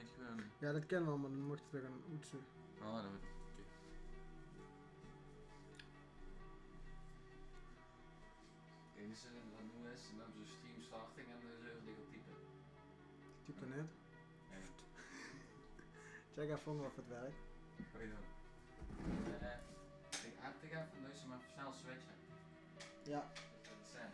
moet je gewoon... Ja, dat kennen we al, maar dan mocht je weer gaan oetsen. Oh, dat moet ik. Okay. Het enige wat nu is, dan hebben ze stream starting en dan is er dik op typen. Typ er net. Ja. Check even of het werkt. Wat je doen? Ik app ik even, dan is ze maar snel switchen. Ja. Dat is zijn.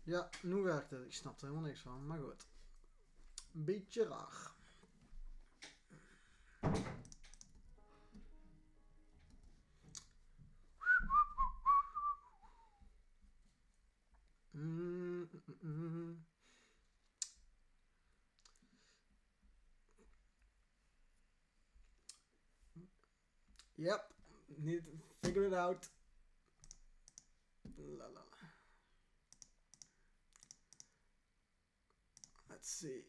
Ja, nu werkt het. Ik snap er helemaal niks van, maar goed. Een beetje raar. Yep, need to figure it out. La, la, la. Let's see.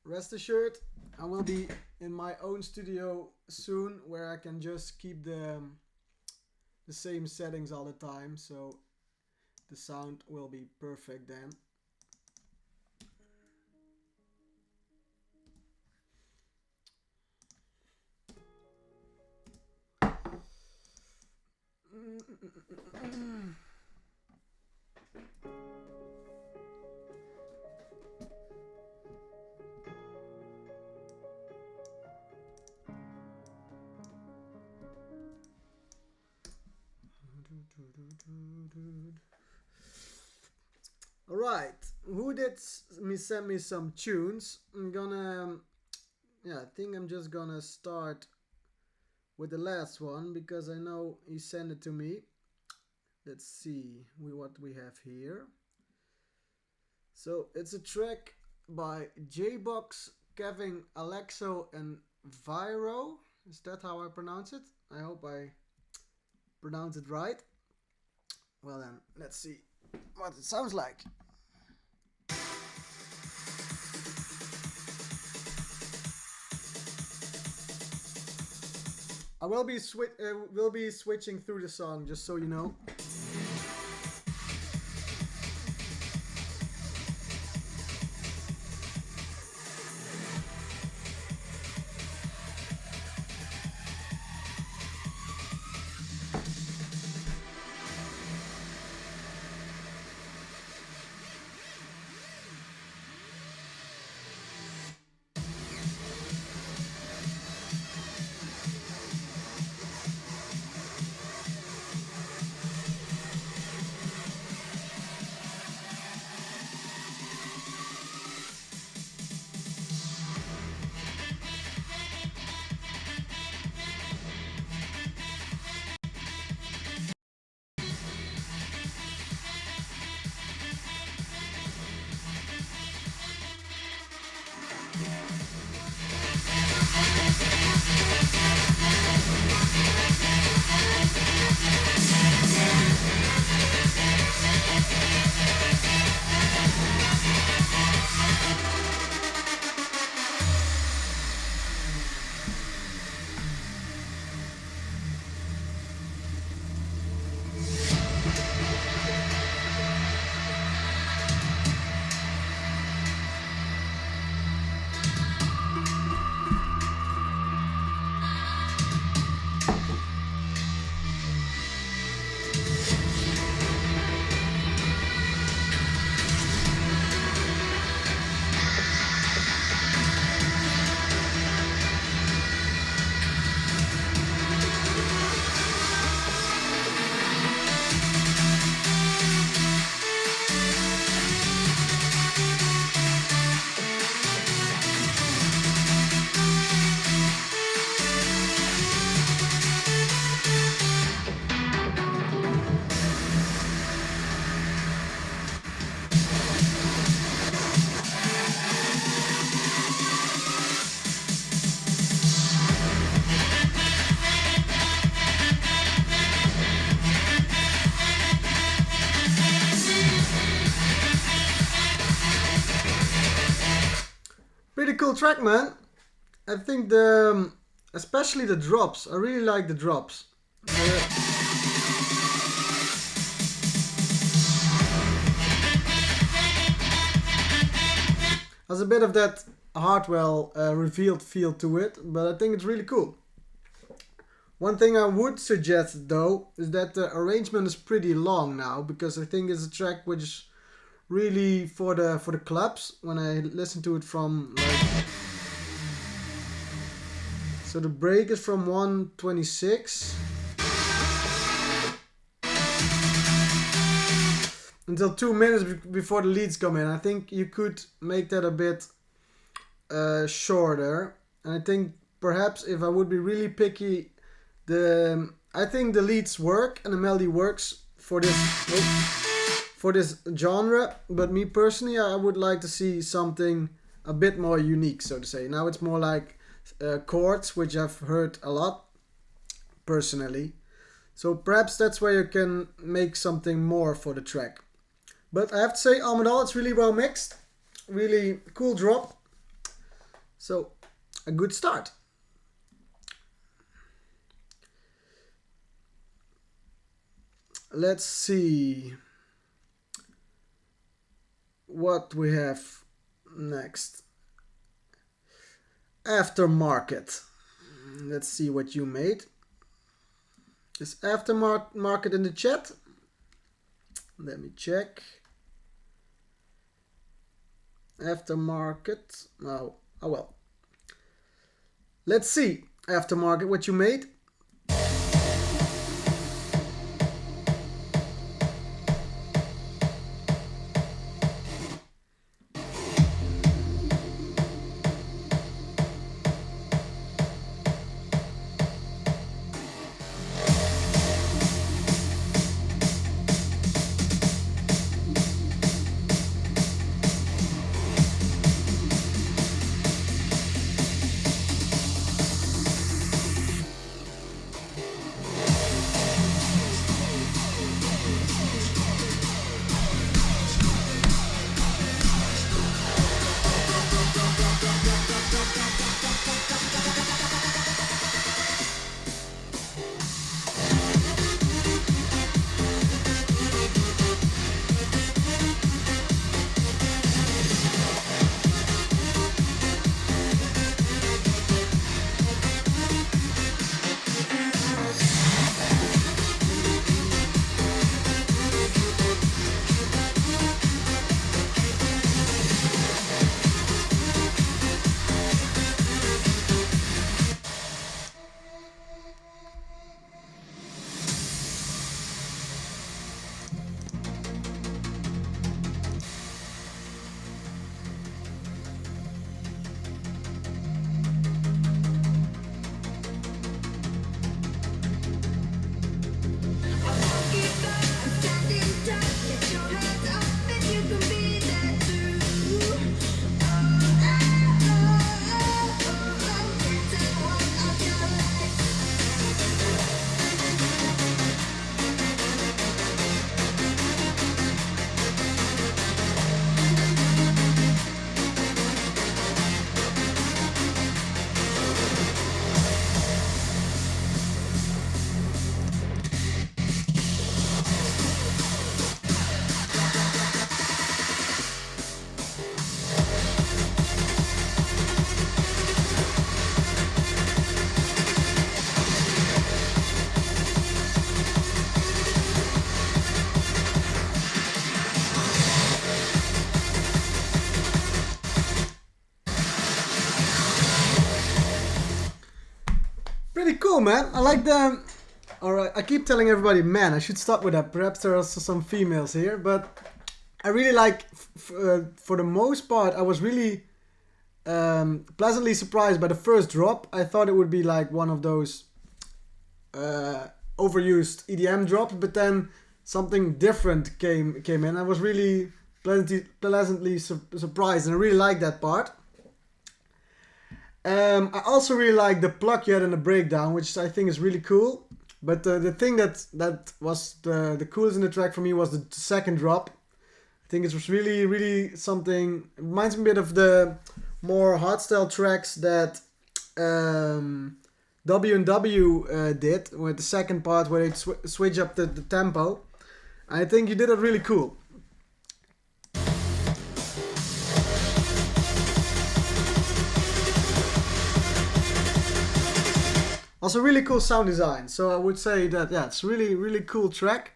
Rest assured, I will be in my own studio soon, where I can just keep the same settings all the time, so the sound will be perfect then. Alright, who did send me some tunes? I'm gonna, I think I'm just gonna start with the last one because I know he sent it to me. Let's see what we have here. So it's a track by J-Box, Kevin, Alexo and Viro. Is that how I pronounce it? I hope I pronounce it right. Well then, let's see what it sounds like. I will be switching through the song, just so you know. Pretty cool track, man. I think especially the drops. I really like the drops. Has a bit of that Hardwell revealed feel to it, but I think it's really cool. One thing I would suggest though is that the arrangement is pretty long now, because I think it's a track which is really for the clubs. When I listen to it from like, so the break is from 1:26, and until 2 minutes before the leads come in. I think you could make that a bit shorter. And I think perhaps if I would be really picky, I think the leads work and the melody works for this genre. But me personally, I would like to see something a bit more unique, so to say. Now it's more like chords, which I've heard a lot personally. So perhaps that's where you can make something more for the track. But I have to say, all in all, it's really well mixed. Really cool drop. So, a good start. Let's see what we have next. Aftermarket. Let's see what you made. Is aftermarket in the chat? Let me check. Aftermarket. Oh well. Let's see, aftermarket, what you made. Pretty cool, man. I like the... Alright, I keep telling everybody, man, I should stop with that. Perhaps there are also some females here, but I really like, for the most part, I was really pleasantly surprised by the first drop. I thought it would be like one of those overused EDM drops, but then something different came in. I was really pleasantly surprised, and I really like that part. I also really like the pluck you had in the breakdown, which I think is really cool. But the thing that was the coolest in the track for me was the second drop. I think it was really something. It reminds me a bit of the more hardstyle tracks that W&W did, with the second part where they switch up the tempo. I think you did it really cool. Also really cool sound design, so I would say that, yeah, it's really cool track.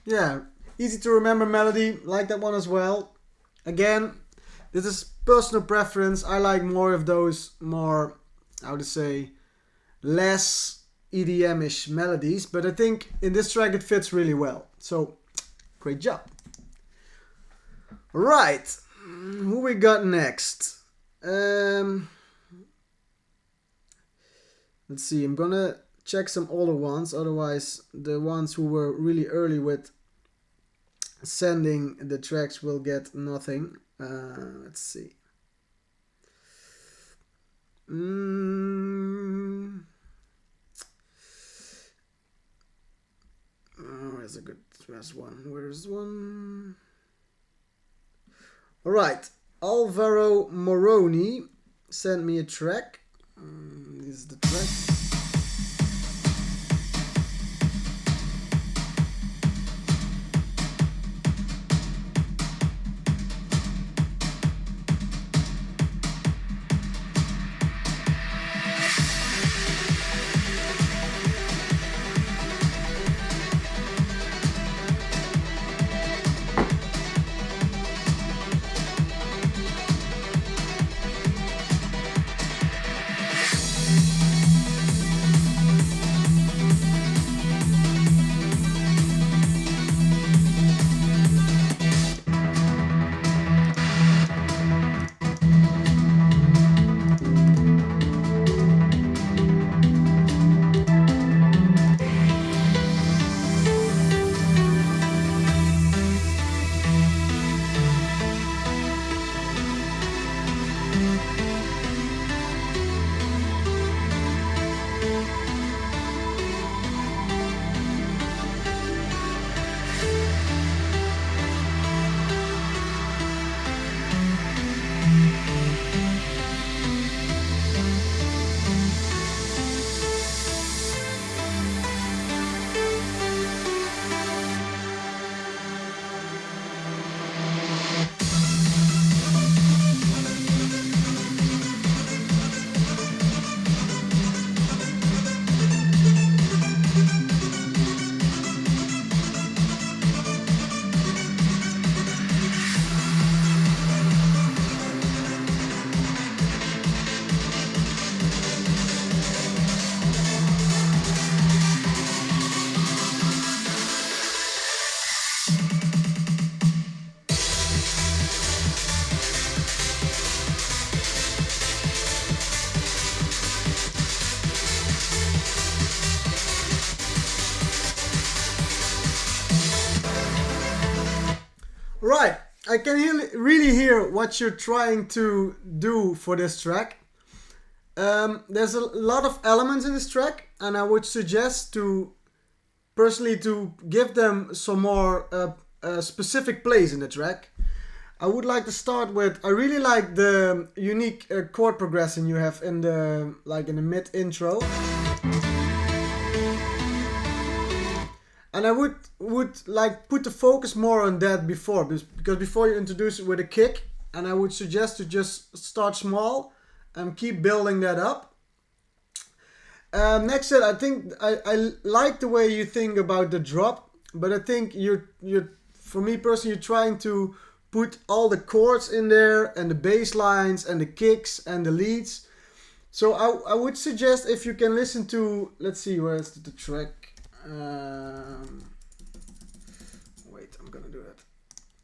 Yeah, easy to remember melody, like that one as well. Again, this is personal preference. I like more of those more, how to say, less EDM-ish melodies, but I think in this track it fits really well. So, great job. Right, who we got next? Let's see, I'm gonna check some older ones, otherwise the ones who were really early with sending the tracks will get nothing. Let's see. Where's a good one? Where's one? Alright, Alvaro Moroni sent me a track. This is the track. Right, I can really hear what you're trying to do for this track. There's a lot of elements in this track, and I would suggest to personally to give them some more specific place in the track. I would like to start with, I really like the unique chord progression you have in the mid intro. And I would like put the focus more on that before, because before you introduce it with a kick, and I would suggest to just start small and keep building that up. Next set, I think I like the way you think about the drop, but I think you're for me personally, you're trying to put all the chords in there and the bass lines and the kicks and the leads. So I would suggest if you can listen to, let's see, where's the track? Wait, I'm gonna do that.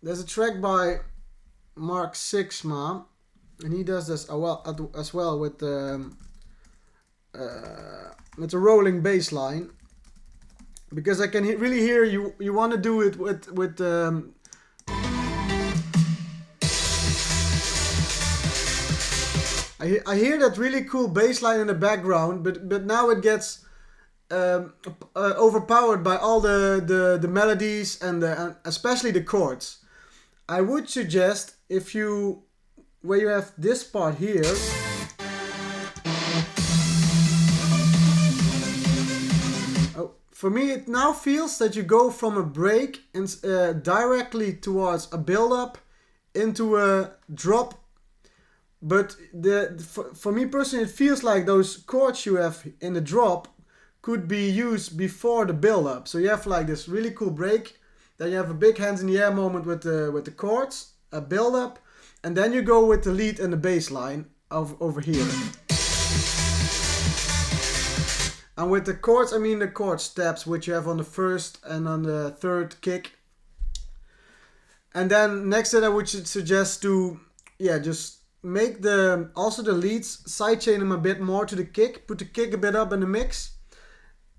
There's a track by Mark Sixma, and he does this as well with the rolling bass line, because I can really hear you want to do it with I hear that really cool bass line in the background, but now it gets overpowered by all the melodies and especially the chords. I would suggest where you have this part here, for me it now feels that you go from a break and directly towards a build-up into a drop. But for me personally, it feels like those chords you have in the drop could be used before the build-up. So you have like this really cool break, then you have a big hands in the air moment with the chords, a build-up, and then you go with the lead and the bass line over here. And with the chords, I mean the chord steps which you have on the first and on the third kick. And then next that I would suggest to, just make the leads, sidechain them a bit more to the kick, put the kick a bit up in the mix,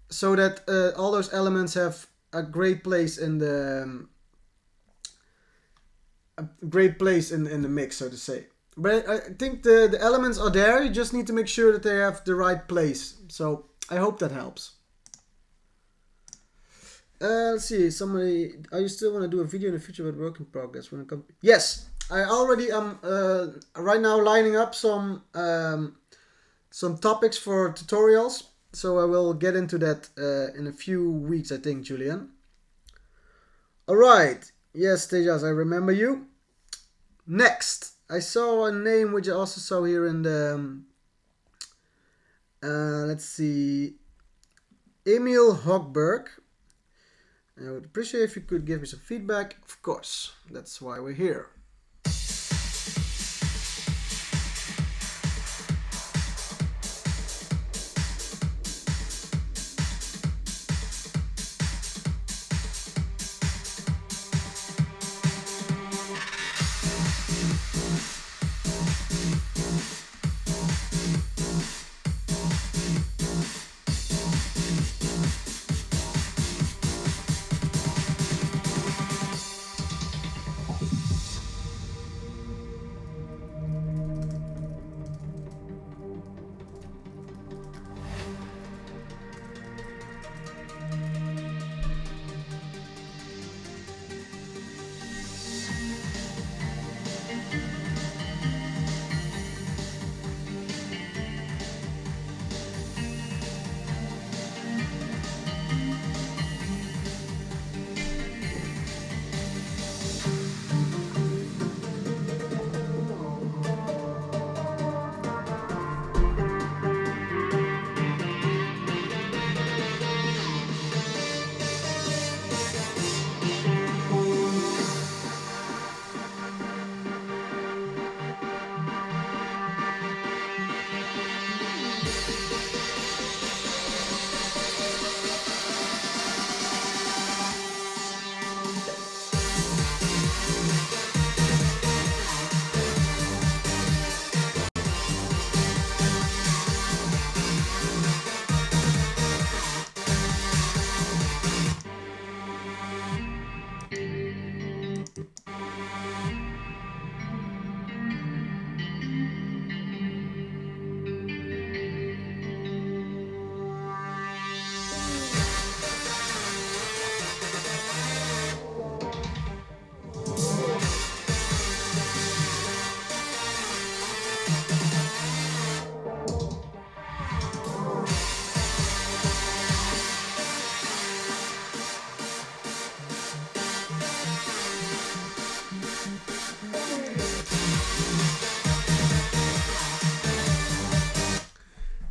so that all those elements have a great place in the mix, so to say. But I think the elements are there. You just need to make sure that they have the right place. So I hope that helps. Let's see. Somebody, are you still want to do a video in the future about work in progress when it comes? Yes, I already am right now lining up some topics for tutorials. So I will get into that in a few weeks, I think, Julian. All right. Yes, Tejas, I remember you. Next, I saw a name which I also saw here in the. Let's see. Emil Hogberg. I would appreciate if you could give me some feedback. Of course, that's why we're here.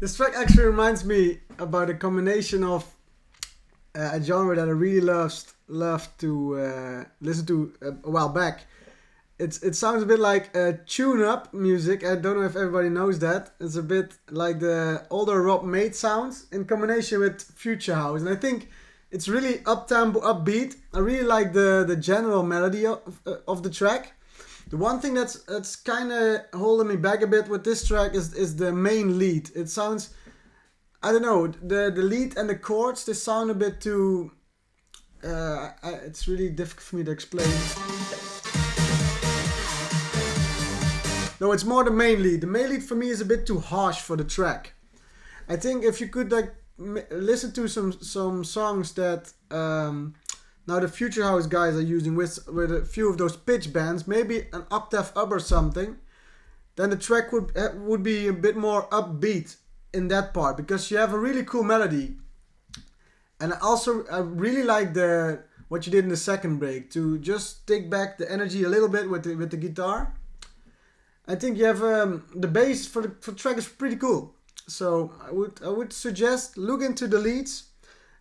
This track actually reminds me about a combination of a genre that I really loved to listen to a while back. It sounds a bit like tune-up music. I don't know if everybody knows that. It's a bit like the older Rob Mate sounds in combination with Future House. And I think it's really up-tempo, upbeat. I really like the general melody of the track. The one thing that's kind of holding me back a bit with this track is the main lead. It sounds, I don't know, the lead and the chords, they sound a bit too, it's really difficult for me to explain. No, it's more the main lead. The main lead for me is a bit too harsh for the track. I think if you could like listen to some songs that now the Future House guys are using with a few of those pitch bends, maybe an octave up or something, then the track would be a bit more upbeat in that part, because you have a really cool melody. And I really like what you did in the second break to just take back the energy a little bit with the guitar. I think you have the bass for the track is pretty cool. So I would suggest look into the leads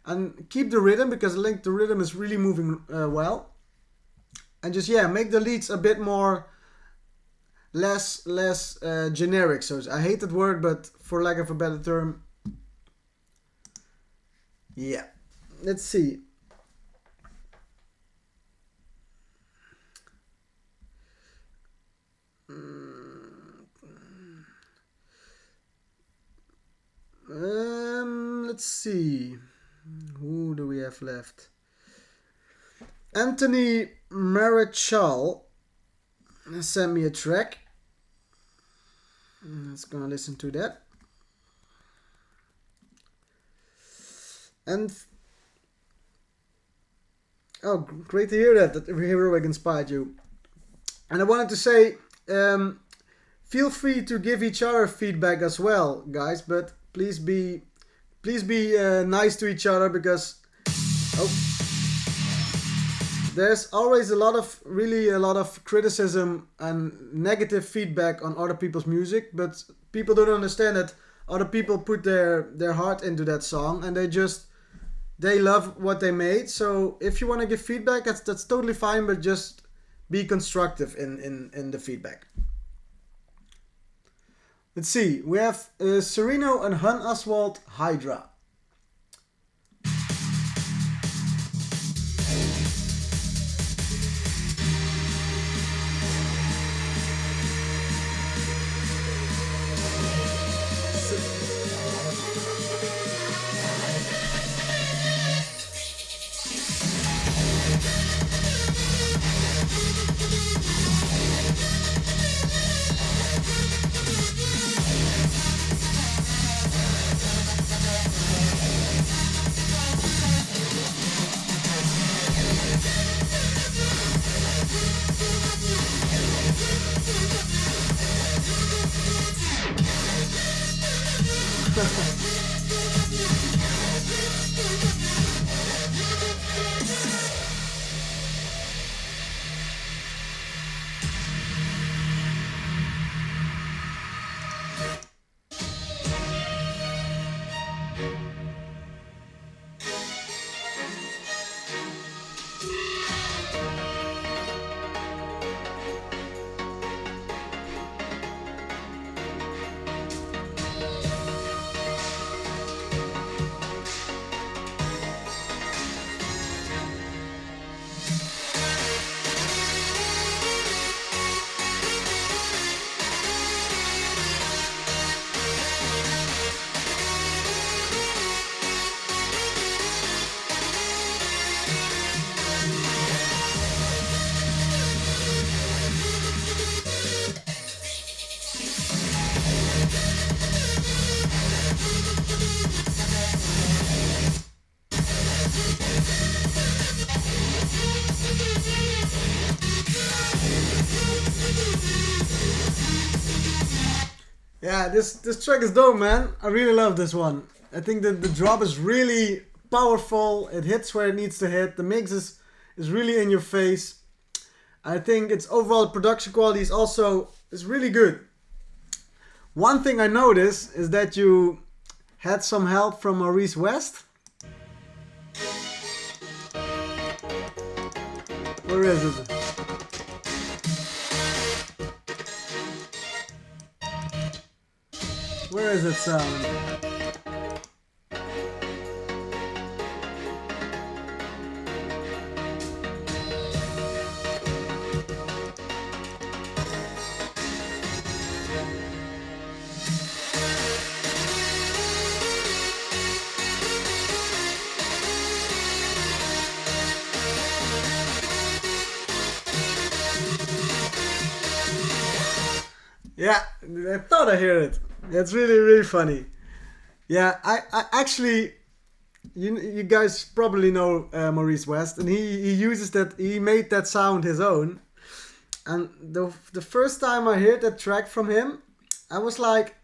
and keep the rhythm, because I think the rhythm is really moving well. And just make the leads a bit more less generic. So I hate that word, but for lack of a better term, less generic. So I would suggest look into the leads and keep the rhythm, because I think the rhythm is really moving well. And just make the leads a bit more less generic. So I hate that word, but for lack of a better term, less generic. So I hate that word, but for lack of a better term, Yeah. Let's see. Let's see. Who do we have left? Anthony Marichal sent me a track. Let's gonna listen to that. And oh, great to hear that Heroic inspired you. And I wanted to say, feel free to give each other feedback as well, guys. But please be nice to each other, because there's always a lot of criticism and negative feedback on other people's music, but people don't understand that other people put their heart into that song, and they love what they made. So if you want to give feedback, that's totally fine, but just be constructive in the feedback. Let's see, we have Sereno and Hun Oswald Hydra. Yeah, this track is dope, man. I really love this one. I think that the drop is really powerful. It hits where it needs to hit. The mix is really in your face. I think its overall production quality is really good. One thing I noticed is that you had some help from Maurice West. Where is it? Where is it sound? Yeah, I thought I heard it. It's really funny. Yeah, I actually, you guys probably know Maurice West, and he made that sound his own. And the first time I heard that track from him, I was like,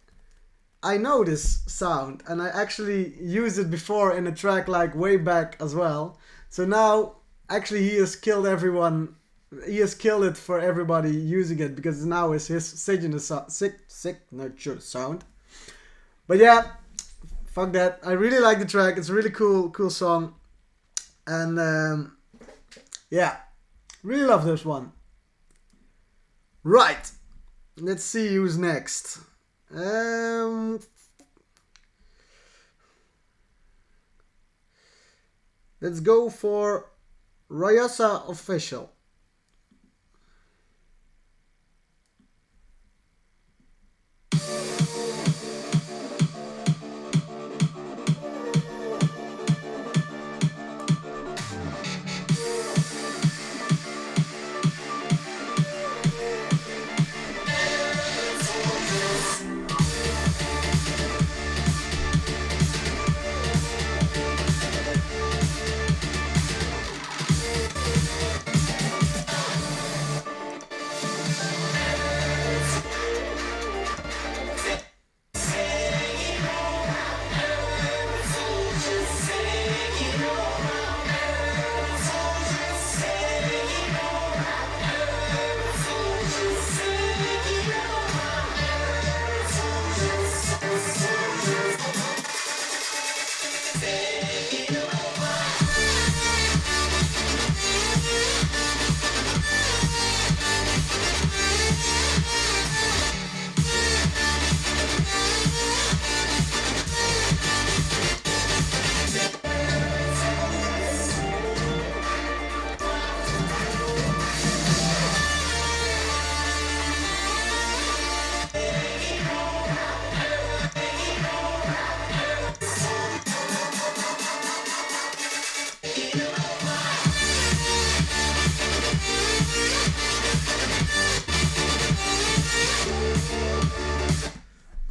I know this sound, and I actually used it before in a track like way back as well. So now, actually, he has killed everyone. He has killed it for everybody using it, because now it's his signature sound. But yeah, fuck that. I really like the track. It's a really cool song, and yeah, really love this one. Right, let's see who's next. Let's go for Rayasa Official.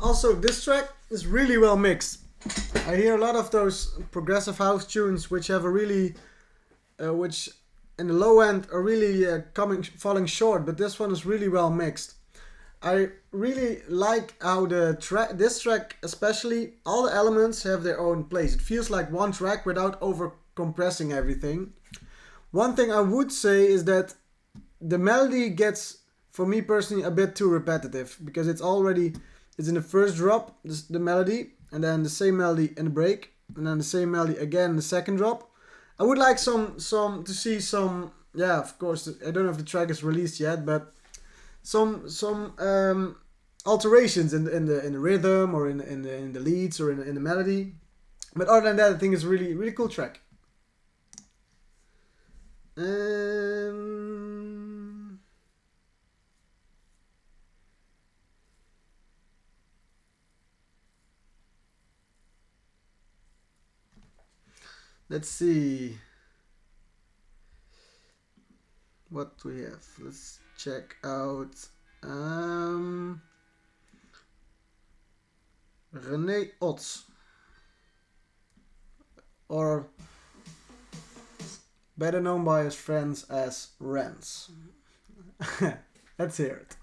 Also, this track is really well mixed. I hear a lot of those progressive house tunes which have a really, which in the low end are really falling short, but this one is really well mixed. I really like how this track especially, all the elements have their own place. It feels like one track without over compressing everything. One thing I would say is that the melody gets, for me personally, a bit too repetitive, because it's in the first drop, the melody, and then the same melody in the break, and then the same melody again in the second drop. I would like to see some, yeah, of course, I don't know if the track is released yet, but some alterations in the rhythm, or in the leads, or in the melody. But other than that, I think it's a really cool track. Let's see what we have. Let's check out René Otz, or better known by his friends as Rens. Let's hear it.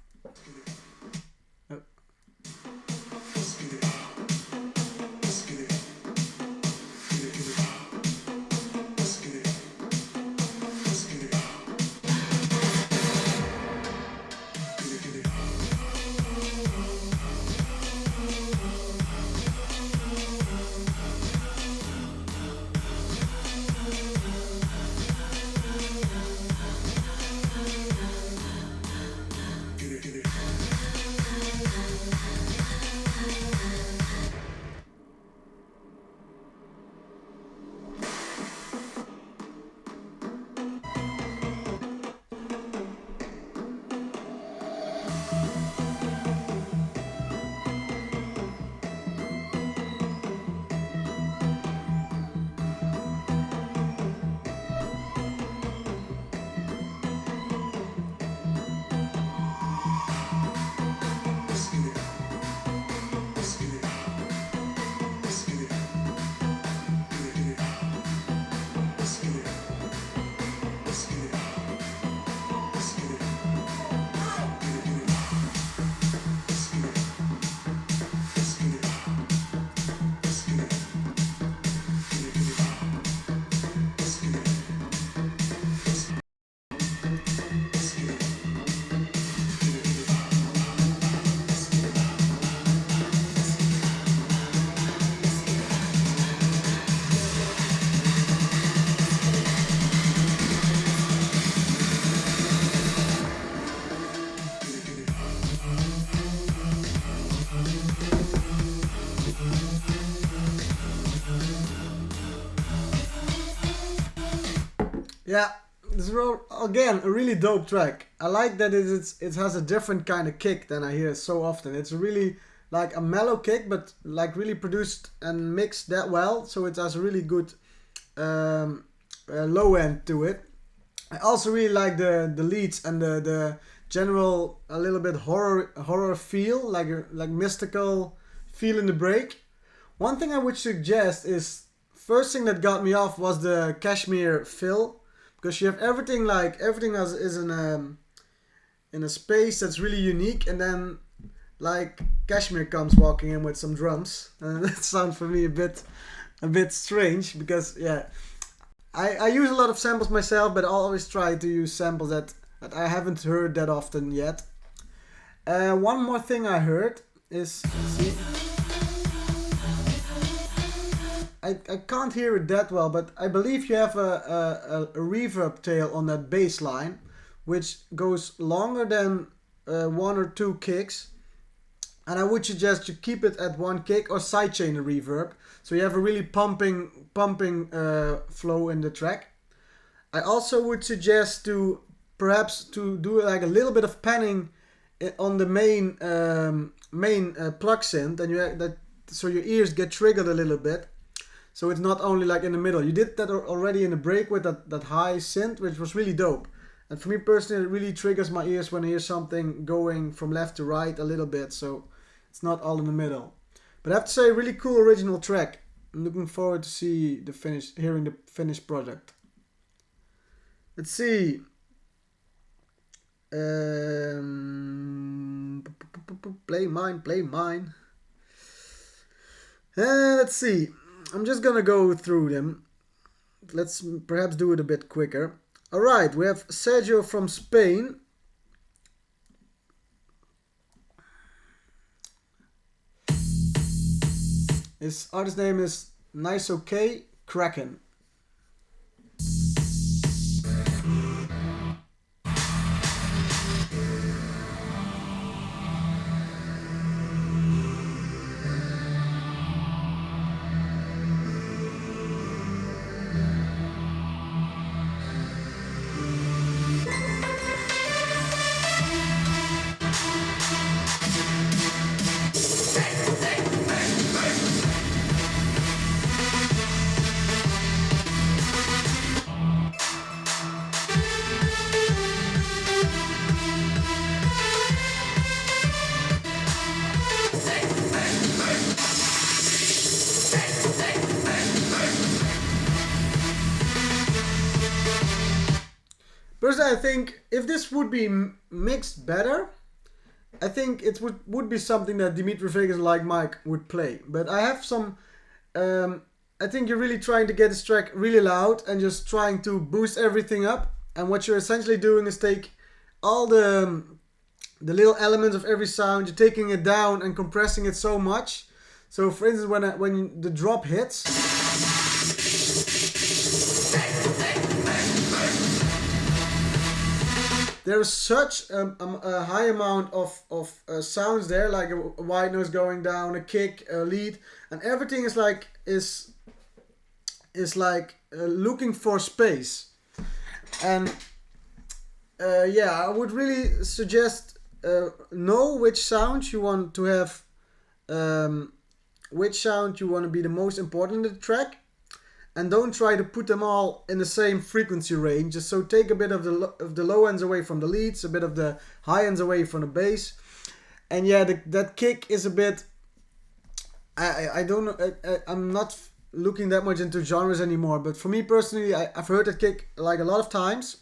Yeah, this is again a really dope track. I like that it has a different kind of kick than I hear so often. It's really like a mellow kick, but like really produced and mixed that well. So it has a really good low end to it. I also really like the leads and the general a little bit horror feel, like mystical feel in the break. One thing I would suggest is, first thing that got me off was the Kashmir fill, because you have everything is in a space that's really unique, and then like Kashmir comes walking in with some drums, and that sounds for me a bit strange, because yeah, I use a lot of samples myself, but I always try to use samples that I haven't heard that often yet. One more thing I heard is, see, I can't hear it that well, but I believe you have a reverb tail on that bass line, which goes longer than 1 or 2 kicks. And I would suggest you keep it at 1 kick or sidechain the reverb, so you have a really pumping flow in the track. I also would suggest to perhaps to do like a little bit of panning on the main plug synth, and so your ears get triggered a little bit. So it's not only like in the middle. You did that already in the break with that high synth, which was really dope. And for me personally, it really triggers my ears when I hear something going from left to right a little bit. So it's not all in the middle. But I have to say, really cool original track. I'm looking forward to hearing the finished product. Let's see. Play mine. Let's see. I'm just gonna go through them. Let's perhaps do it a bit quicker. Alright, we have Sergio from Spain. His artist name is Nice OK Kraken. Personally, I think if this would be mixed better, I think it would be something that Dimitri Vegas like Mike would play. But I have some. I think you're really trying to get this track really loud and just trying to boost everything up. And what you're essentially doing is take all the little elements of every sound, you're taking it down and compressing it so much. So, for instance, when the drop hits. There is such a high amount of sounds there, like a white noise going down, a kick, a lead, and everything is like looking for space. And yeah, I would really suggest know which sound you want to have, which sound you want to be the most important in the track. And don't try to put them all in the same frequency range. Just so take a bit of the low ends away from the leads, a bit of the high ends away from the bass. And yeah, that kick is a bit. I don't know. I'm not looking that much into genres anymore. But for me personally, I've heard that kick like a lot of times.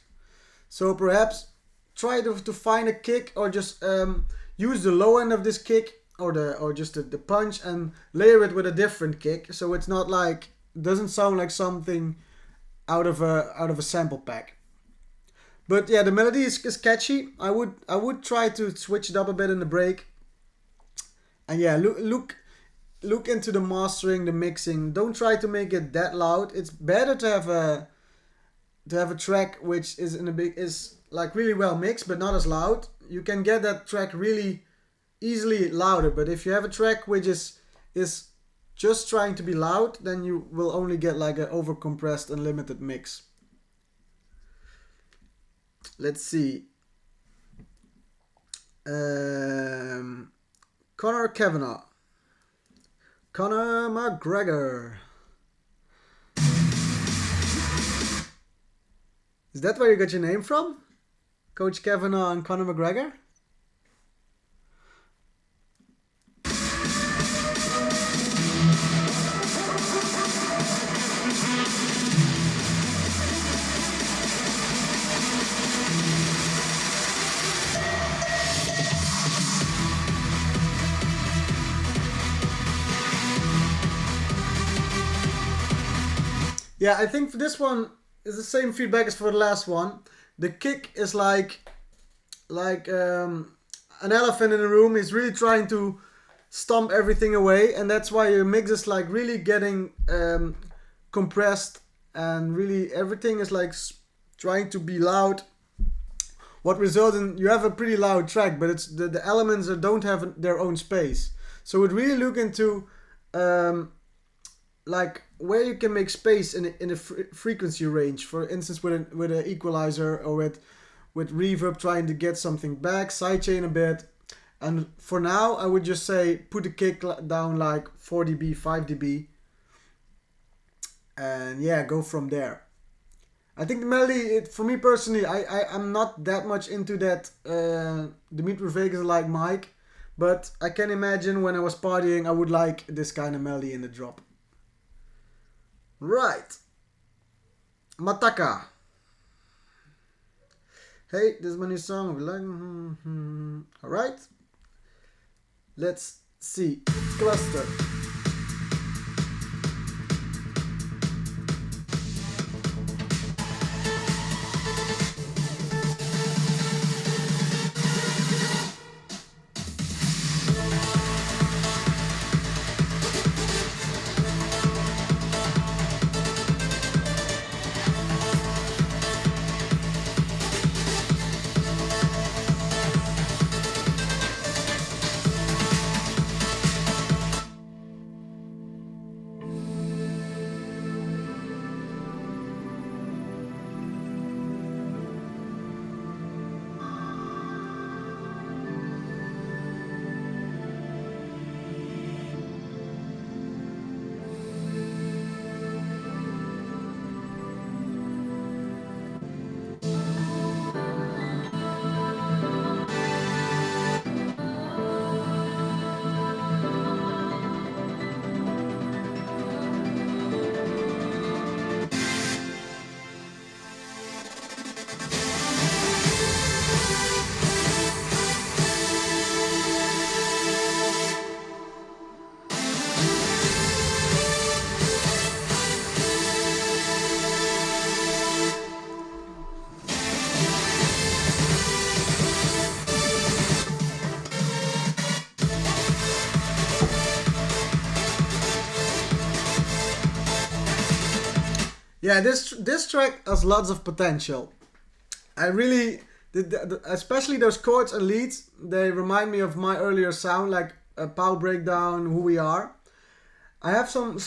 So perhaps try to find a kick, or just use the low end of this kick, or just the punch, and layer it with a different kick. So it's not like. Doesn't sound like something out of a sample pack. But yeah, the melody is catchy. I would try to switch it up a bit in the break. And yeah, look into the mastering, the mixing. Don't try to make it that loud. It's better to have a track which is like really well mixed but not as loud. You can get that track really easily louder. But if you have a track which is just trying to be loud, then you will only get like an overcompressed and limited mix. Let's see. Conor Kavanagh. Conor McGregor. Is that where you got your name from? Coach Kavanagh and Conor McGregor? Yeah, I think for this one is the same feedback as for the last one. The kick is like an elephant in a room. He's really trying to stomp everything away, and that's why your mix is like really getting compressed, and really everything is like trying to be loud. What results in you have a pretty loud track, but it's the elements that don't have their own space. So we'd really look into like where you can make space in a frequency range. For instance, with an equalizer or with reverb, trying to get something back, sidechain a bit. And for now, I would just say put the kick down like 4 dB, 5 dB, and yeah, go from there. I think the melody, for me personally, I'm not that much into that Dimitri Vegas-like mic, but I can imagine when I was partying, I would like this kind of melody in the drop. Right. Mataka. Hey, this is my new song. We like. Alright. Let's see. Cluster. Yeah, this track has lots of potential. I really, especially those chords and leads, they remind me of my earlier sound, like a Power Breakdown, Who We Are. I have some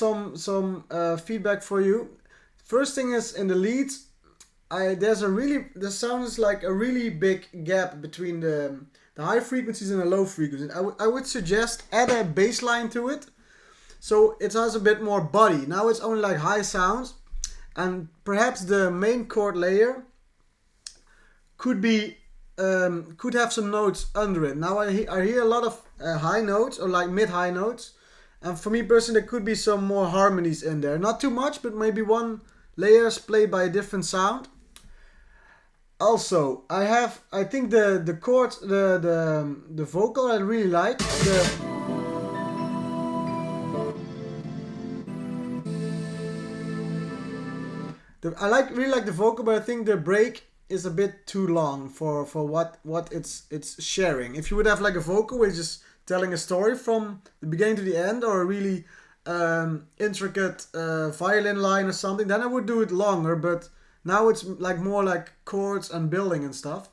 feedback for you. First thing is in the leads, the sound is like a really big gap between the high frequencies and the low frequencies. I would suggest add a bass line to it, so it has a bit more body. Now it's only like high sounds. And perhaps the main chord layer could have some notes under it. Now I hear a lot of high notes or like mid-high notes, and for me personally, there could be some more harmonies in there. Not too much, but maybe one layer is played by a different sound. Also, I think the chords, the vocal I really like. I really like the vocal, but I think the break is a bit too long for what it's sharing. If you would have like a vocal which is telling a story from the beginning to the end, or a really intricate violin line or something, then I would do it longer. But now it's like more like chords and building and stuff.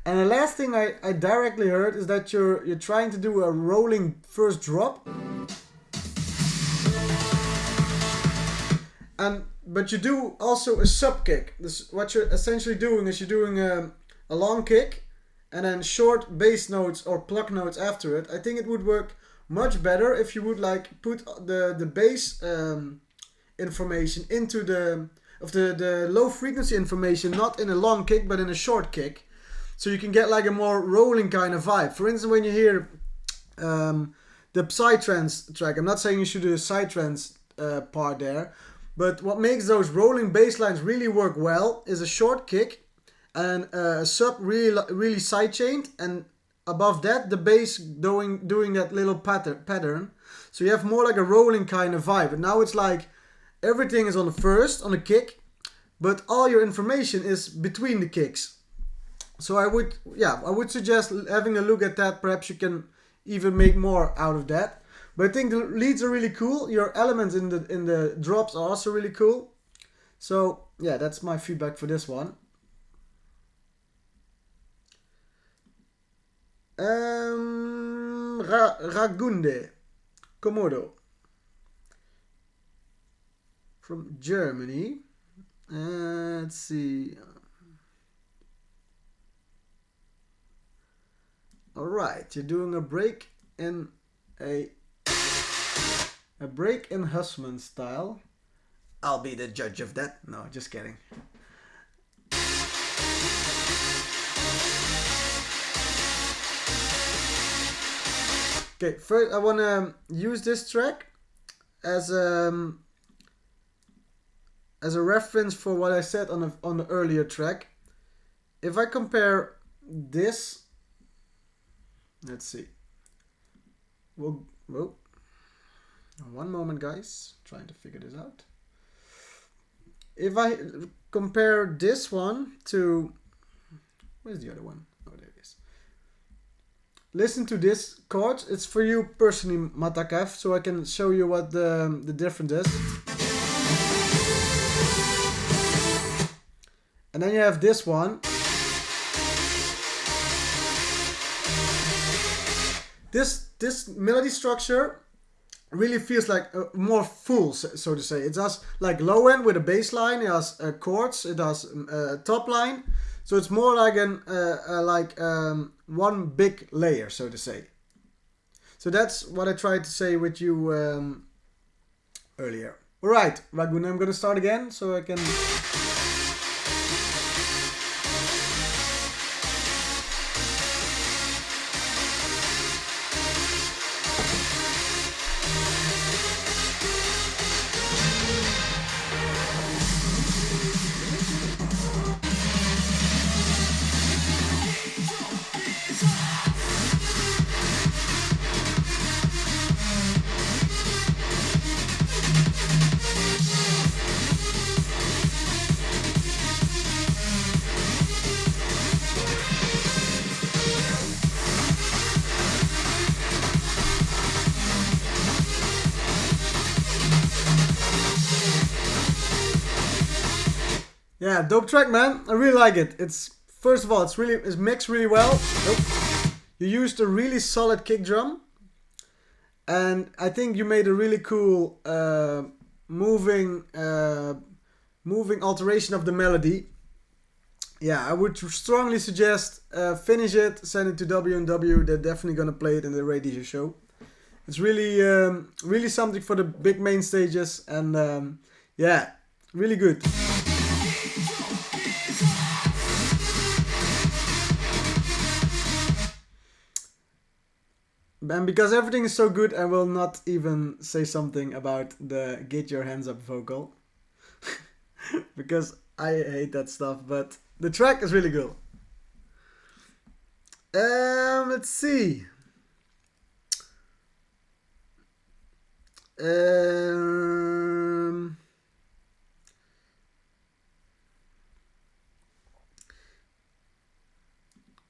And the last thing I directly heard is that you're trying to do a rolling first drop. but you do also a sub kick. What you're essentially doing is you're doing a long kick and then short bass notes or pluck notes after it. I think it would work much better if you would like put the bass information into the low frequency information not in a long kick but in a short kick, so you can get like a more rolling kind of vibe. For instance, when you hear the psytrance track, I'm not saying you should do a psytrance part there, but what makes those rolling bass lines really work well is a short kick and a sub really sidechained, and above that the bass doing that little pattern, so you have more like a rolling kind of vibe. And now it's like everything is on the kick, but all your information is between the kicks. So I would suggest having a look at that. Perhaps you can even make more out of that. But I think the leads are really cool. Your elements in the drops are also really cool. So yeah, that's my feedback for this one. Ragunde Komodo from Germany. Let's see. All right, you're doing a break in Husman style. I'll be the judge of that. No, just kidding. Okay, first I want to use this track as a reference for what I said on the earlier track. If I compare this, let's see. Whoa. One moment, guys. Trying to figure this out. If I compare this one to... Where's the other one? Oh, there it is. Listen to this chord. It's for you personally, Matakav, so I can show you what the difference is. And then you have this one. This melody structure really feels like more full, so to say. It does like low end with a bass line. It has chords. It has top line. So it's more like one big layer, so to say. So that's what I tried to say with you earlier. All right, Ragun, I'm gonna start again so I can. Yeah, dope track, man. I really like it. It's first of all, it's mixed really well. Nope. You used a really solid kick drum, and I think you made a really cool moving alteration of the melody. Yeah, I would strongly suggest finish it, send it to W&W. They're definitely gonna play it in the radio show. It's really really something for the big main stages, and yeah, really good. And because everything is so good, I will not even say something about the Get Your Hands Up vocal. Because I hate that stuff, but the track is really good. Let's see.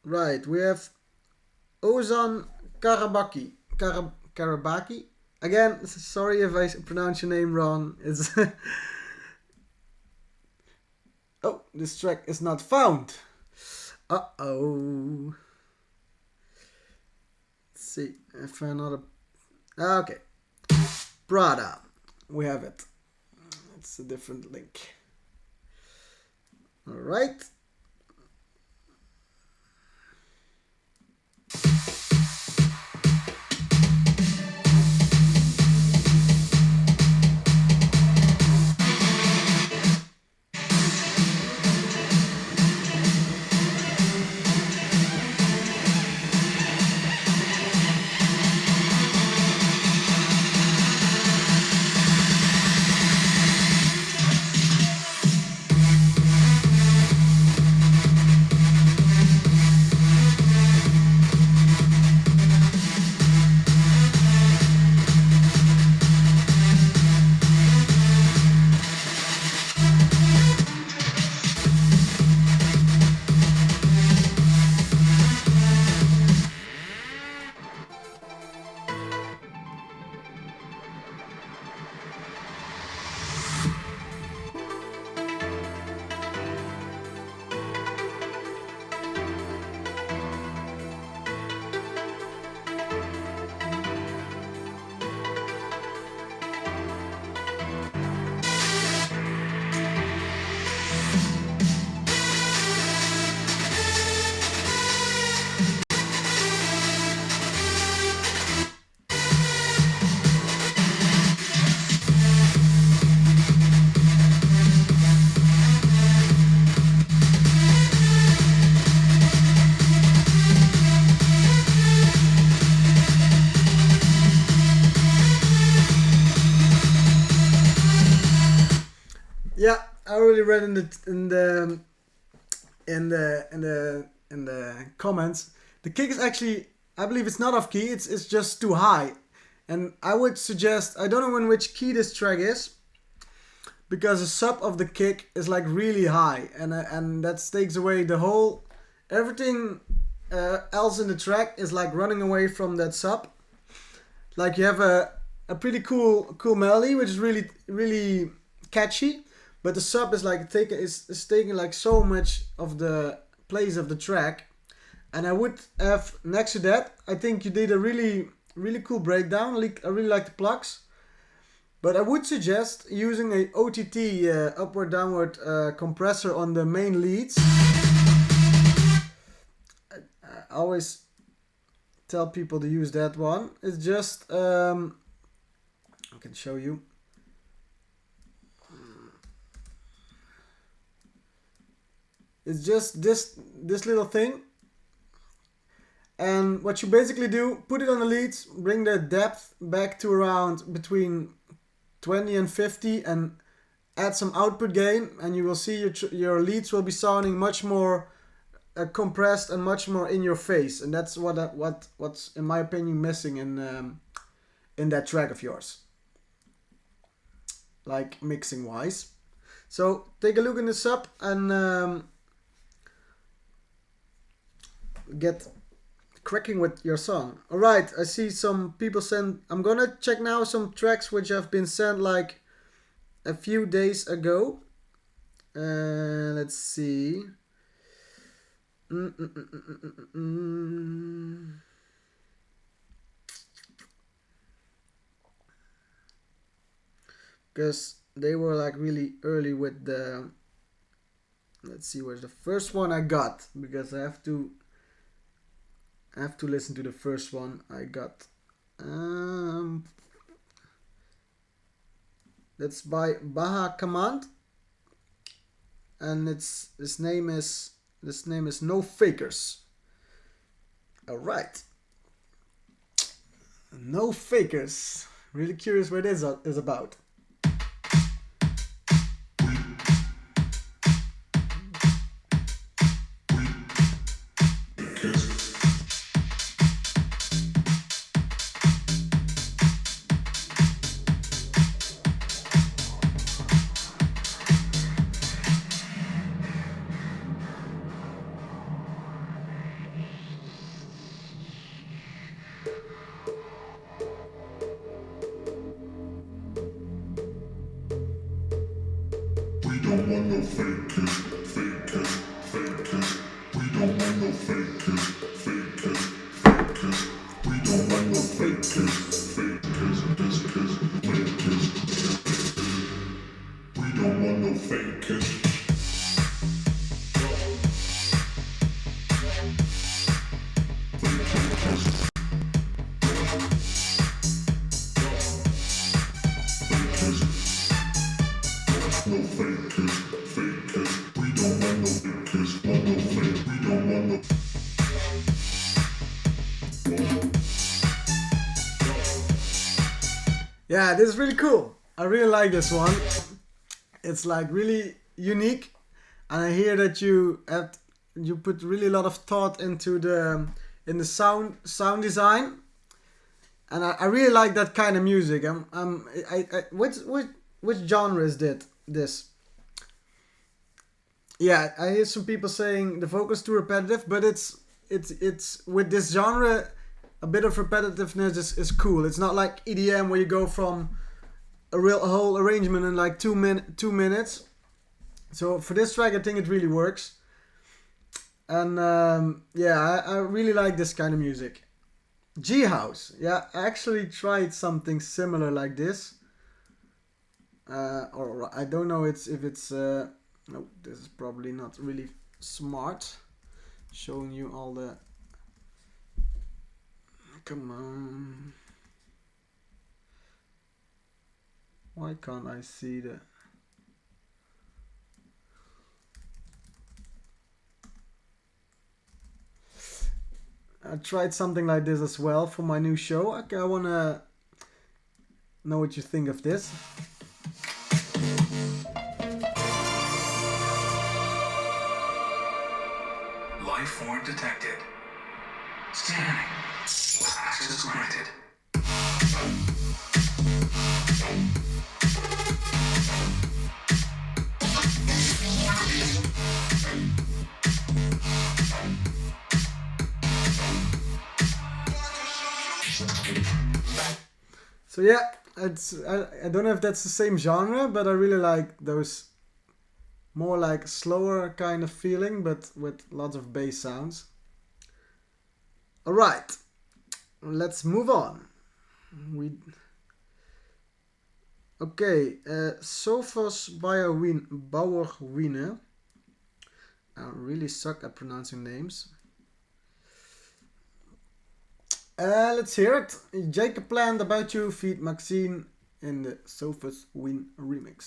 Right, we have Ozan Karabaki. Karabaki? Again, sorry if I pronounce your name wrong. It's oh, this track is not found. Uh-oh. Let's see if another... Okay. Prada. We have it. It's a different link. All right. Yeah, I already read in the comments. The kick is actually, I believe it's not off key. It's just too high, and I would suggest, I don't know in which key this track is, because the sub of the kick is like really high, and that takes away the whole, everything else in the track is like running away from that sub. Like you have a pretty cool melody, which is really catchy. But the sub is like taking like so much of the place of the track, and I would have next to that. I think you did a really cool breakdown. I really like the plugs, but I would suggest using a OTT upward downward compressor on the main leads. I always tell people to use that one. It's just I can show you. It's just this little thing, and what you basically do, put it on the leads, bring the depth back to around between 20 and 50, and add some output gain, and you will see your leads will be sounding much more compressed and much more in your face, and that's what's in my opinion missing in that track of yours, like mixing wise. So take a look in the sub and get cracking with your song. Alright, I see some people send. I'm gonna check now some tracks which have been sent like a few days ago. Let's see. Because they were like really early with the. Let's see, where's the first one I got, because I have to listen to the first one I got. That's by Baha Command, and this name is No Fakers. All right, No Fakers. Really curious what it is about. don't want no fakers, fakers, fakers. We don't want no fakers, fakers, fakers. We don't want no fakers, fakers, fakers, fakers. no fakers. No fakers, fakers. We don't want no fakers. Want no fakers. We don't want no. Yeah, this is really cool. I really like this one. It's like really unique, and I hear that you put really a lot of thought into the sound design, and I really like that kind of music. Which genre is this? Yeah, I hear some people saying the vocals too repetitive, but it's with this genre. A bit of repetitiveness is cool. It's not like EDM where you go from a whole arrangement in like 2 minutes. So for this track, I think it really works. And yeah, I really like this kind of music. G House. Yeah, I actually tried something similar like this. Or I don't know if it's... no, this is probably not really smart. Showing you all the... Come on. Why can't I see the... I tried something like this as well for my new show. Okay, I wanna know what you think of this. Life form detected. Scanning. Access granted. So yeah, I don't know if that's the same genre, but I really like those more like slower kind of feeling, but with lots of bass sounds. All right, let's move on. Okay, Sophos Bauerwine. I really suck at pronouncing names. Let's hear it. Jacob Plant, About You, feat Maxine in the Sophos Win remix.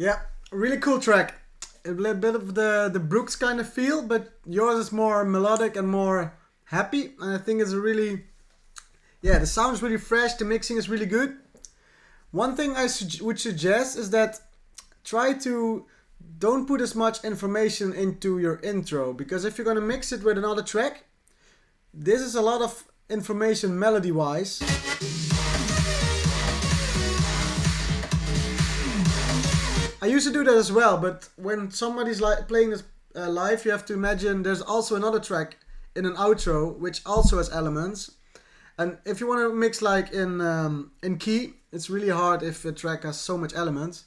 Yeah, really cool track. A bit of the Brooks kind of feel, but yours is more melodic and more happy. And I think it's a really... Yeah, the sound is really fresh, the mixing is really good. One thing I would suggest is that try to don't put as much information into your intro, because if you're going to mix it with another track, this is a lot of information melody-wise. I used to do that as well, but when somebody's playing this live, you have to imagine there's also another track in an outro which also has elements. And if you want to mix like in key, it's really hard if a track has so much elements.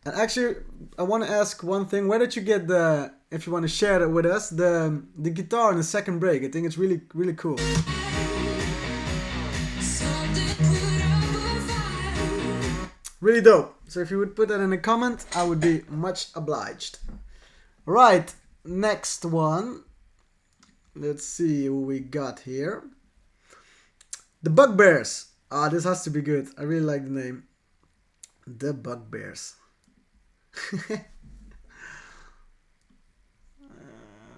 And actually, I want to ask one thing: where did you get the if you want to share that with us, the guitar in the second break. I think it's really, really cool. Really dope. So if you would put that in a comment, I would be much obliged. Right, next one. Let's see who we got here. The Bugbears. Ah, this has to be good. I really like the name. The Bugbears.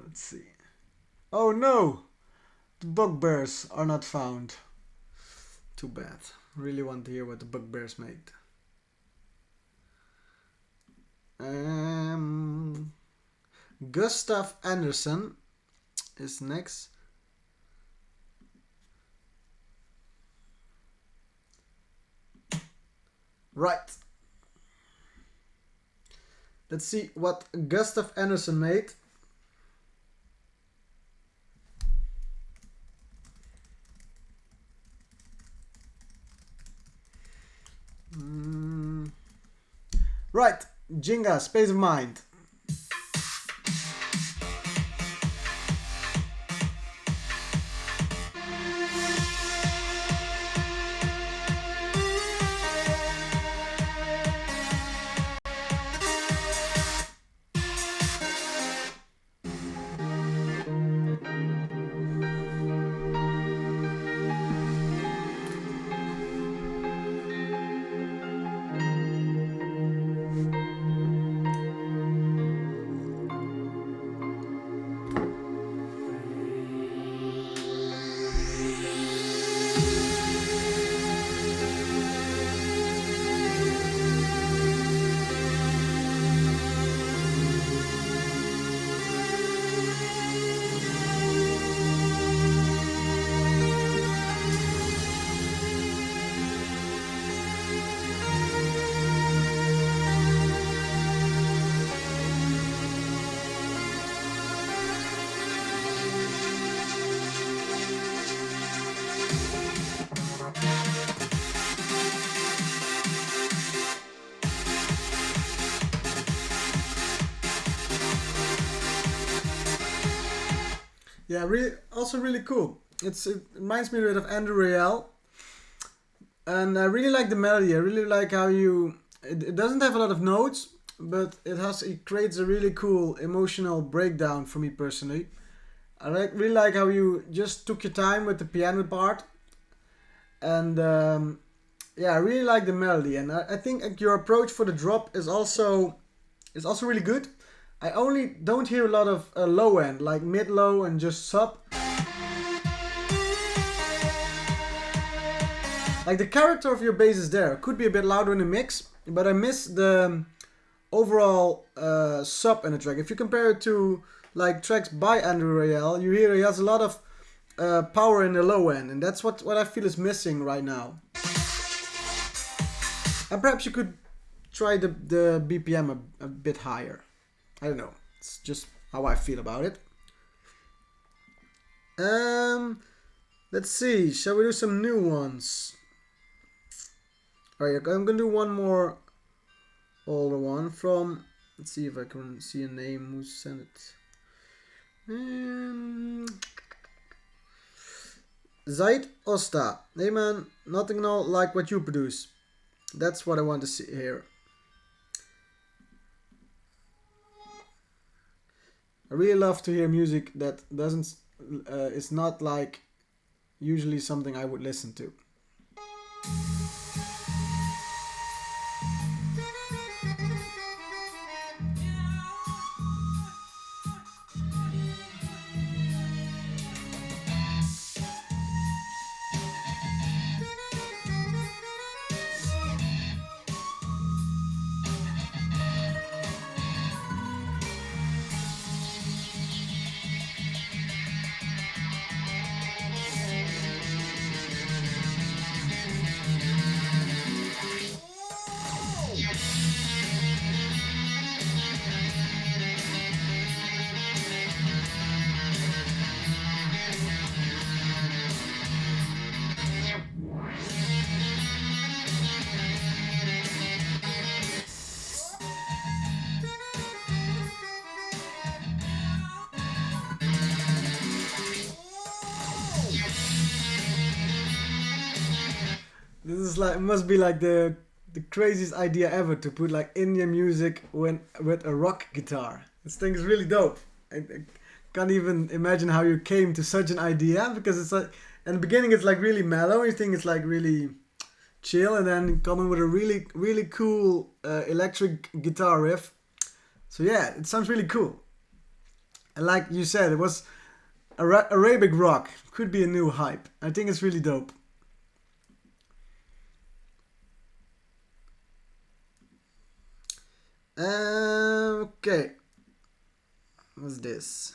Let's see. Oh no! The Bugbears are not found. Too bad. Really want to hear what the Bugbears made. Gustav Anderson is next. Right. Let's see what Gustav Anderson made. Right, Jenga, Space of Mind. Yeah, also really cool. It reminds me a bit of Andrew Rayel. And I really like the melody. I really like how it doesn't have a lot of notes, but it creates a really cool emotional breakdown for me personally. I really like how you just took your time with the piano part. And yeah, I really like the melody. And I think your approach for the drop is also really good. I only don't hear a lot of low end, like mid-low and just sub. Like the character of your bass is there. Could be a bit louder in the mix, but I miss the overall sub in the track. If you compare it to like tracks by Andrew Rayel, you hear he has a lot of power in the low end, and that's what I feel is missing right now. And perhaps you could try the BPM a bit higher. I don't know. It's just how I feel about it. Let's see. Shall we do some new ones? Alright, I'm gonna do one more older one from. Let's see if I can see a name who sent it. Zaid Osta. Hey man, nothing now like what you produce. That's what I want to see here. I really love to hear music that doesn't is not like usually something I would listen to. is like, it must be like the craziest idea ever to put like Indian music with a rock guitar. This thing is really dope. I can't even imagine how you came to such an idea, because it's like, in the beginning it's like really mellow, you think it's like really chill, and then coming with a really, really cool electric guitar riff. So yeah, it sounds really cool. And like you said, it was Arabic rock. Could be a new hype. I think it's really dope. Okay. What's this?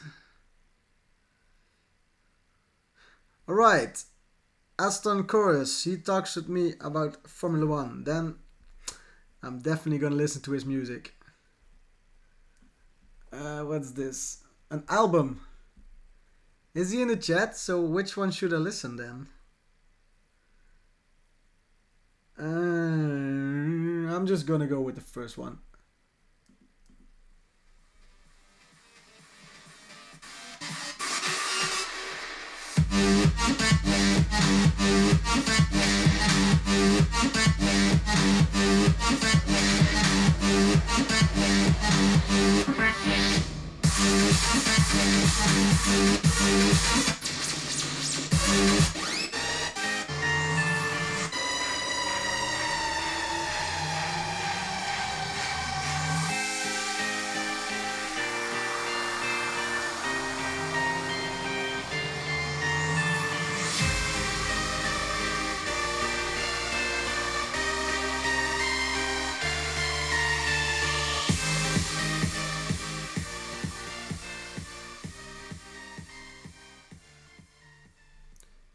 Alright. Aston Chorus. He talks with me about Formula 1. Then I'm definitely gonna listen to his music. What's this? An album. Is he in the chat? So which one should I listen then? I'm just gonna go with the first one.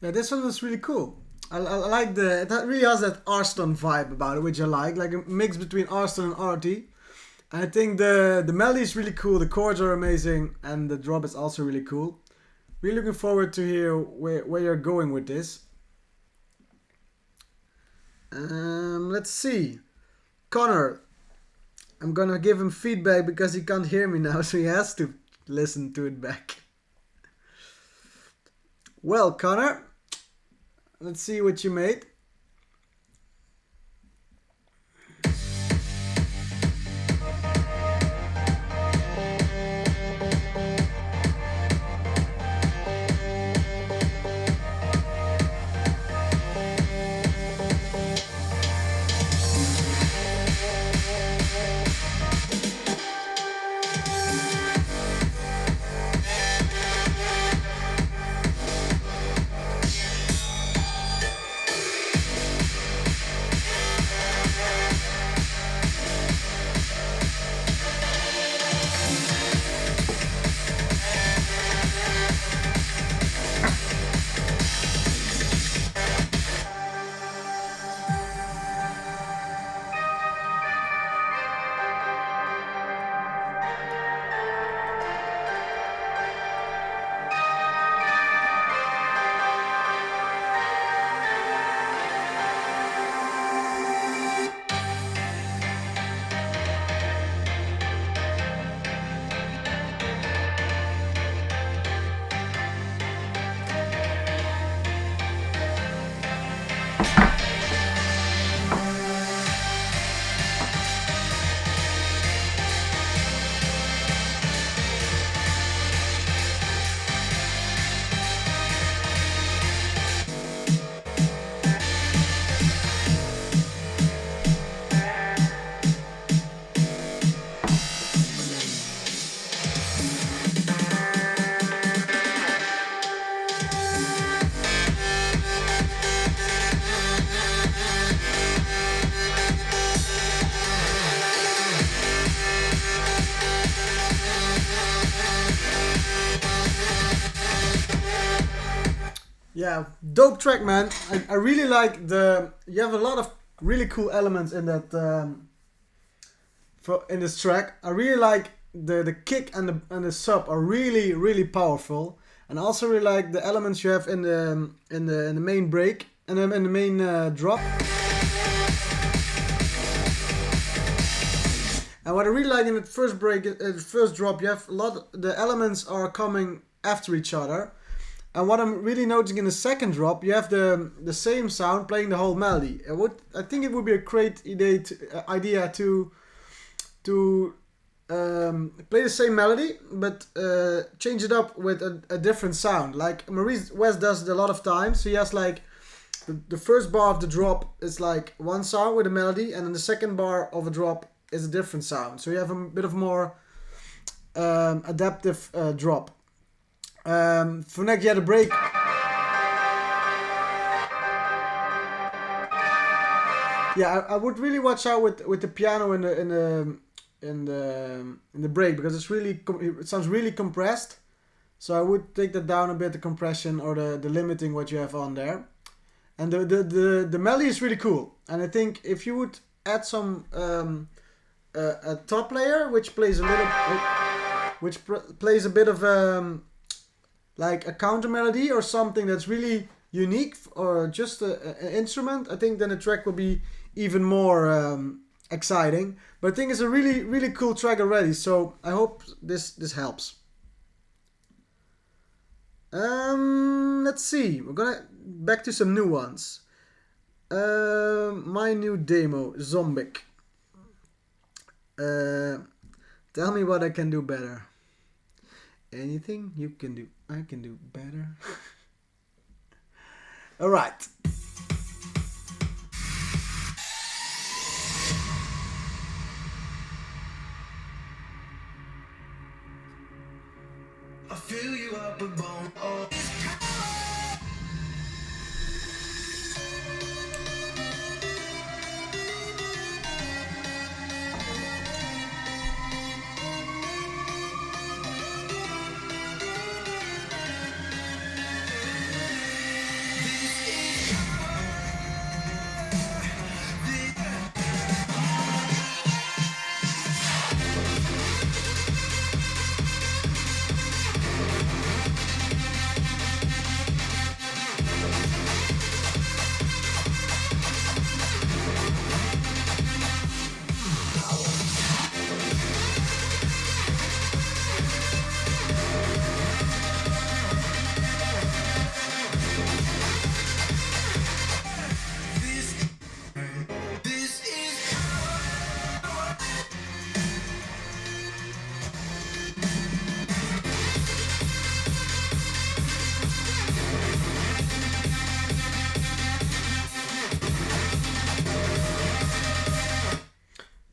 Yeah, this one was really cool. I like it really has that Arston vibe about it, which I like a mix between Arston and RT. I think the melody is really cool, the chords are amazing, and the drop is also really cool. Really looking forward to hear where you're going with this. Let's see. Connor. I'm gonna give him feedback because he can't hear me now, so he has to listen to it back. Well, Connor, let's see what you made. Yeah, dope track, man. I really like you have a lot of really cool elements in that in this track. I really like the kick and the sub are really powerful, and I also really like the elements you have in the main break and then in the main drop. And what I really like in the first break, first drop, you have the elements are coming after each other. And what I'm really noticing in the second drop, you have the same sound playing the whole melody. I think it would be a great idea to play the same melody, but change it up with a different sound. Like Maurice West does it a lot of times. So he has like the first bar of the drop is like one sound with a melody, and then the second bar of a drop is a different sound. So you have a bit of more adaptive drop. For next, yeah, the break. Yeah, I would really watch out with the piano in the break, because it sounds really compressed. So I would take that down a bit, the compression or the limiting what you have on there. And the melody is really cool. And I think if you would add some a top layer which plays a little, plays a bit of like a counter melody or something that's really unique, or just an instrument, I think then the track will be even more exciting. But I think it's a really cool track already, so I hope this helps. Let's see, we're gonna back to some new ones. My new demo, Zombic. Tell me what I can do better. Anything you can do, I can do better. All right. I fill you up with bone. Oh.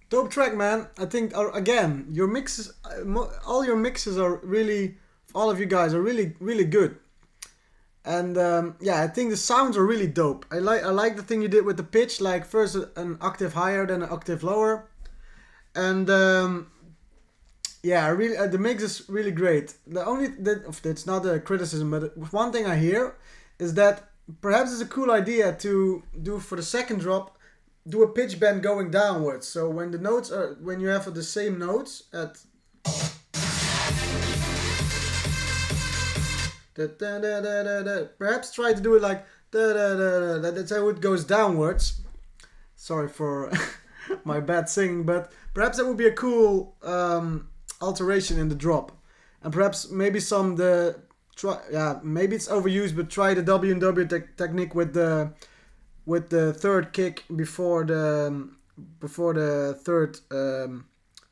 Dope track, man. I think again, your mixes, all your mixes are really, all of you guys are really good. And yeah, I think the sounds are really dope. I like the thing you did with the pitch, like first an octave higher, then an octave lower, and yeah, really the mix is really great. It's not a criticism, but one thing I hear is that perhaps it's a cool idea to do for the second drop, do a pitch bend going downwards. So when the notes are, when you have the same notes at perhaps try to do it like that's how it goes downwards. Sorry for my bad singing, but perhaps that would be a cool alteration in the drop. And perhaps maybe maybe it's overused, but try the W&W technique with the third kick before the third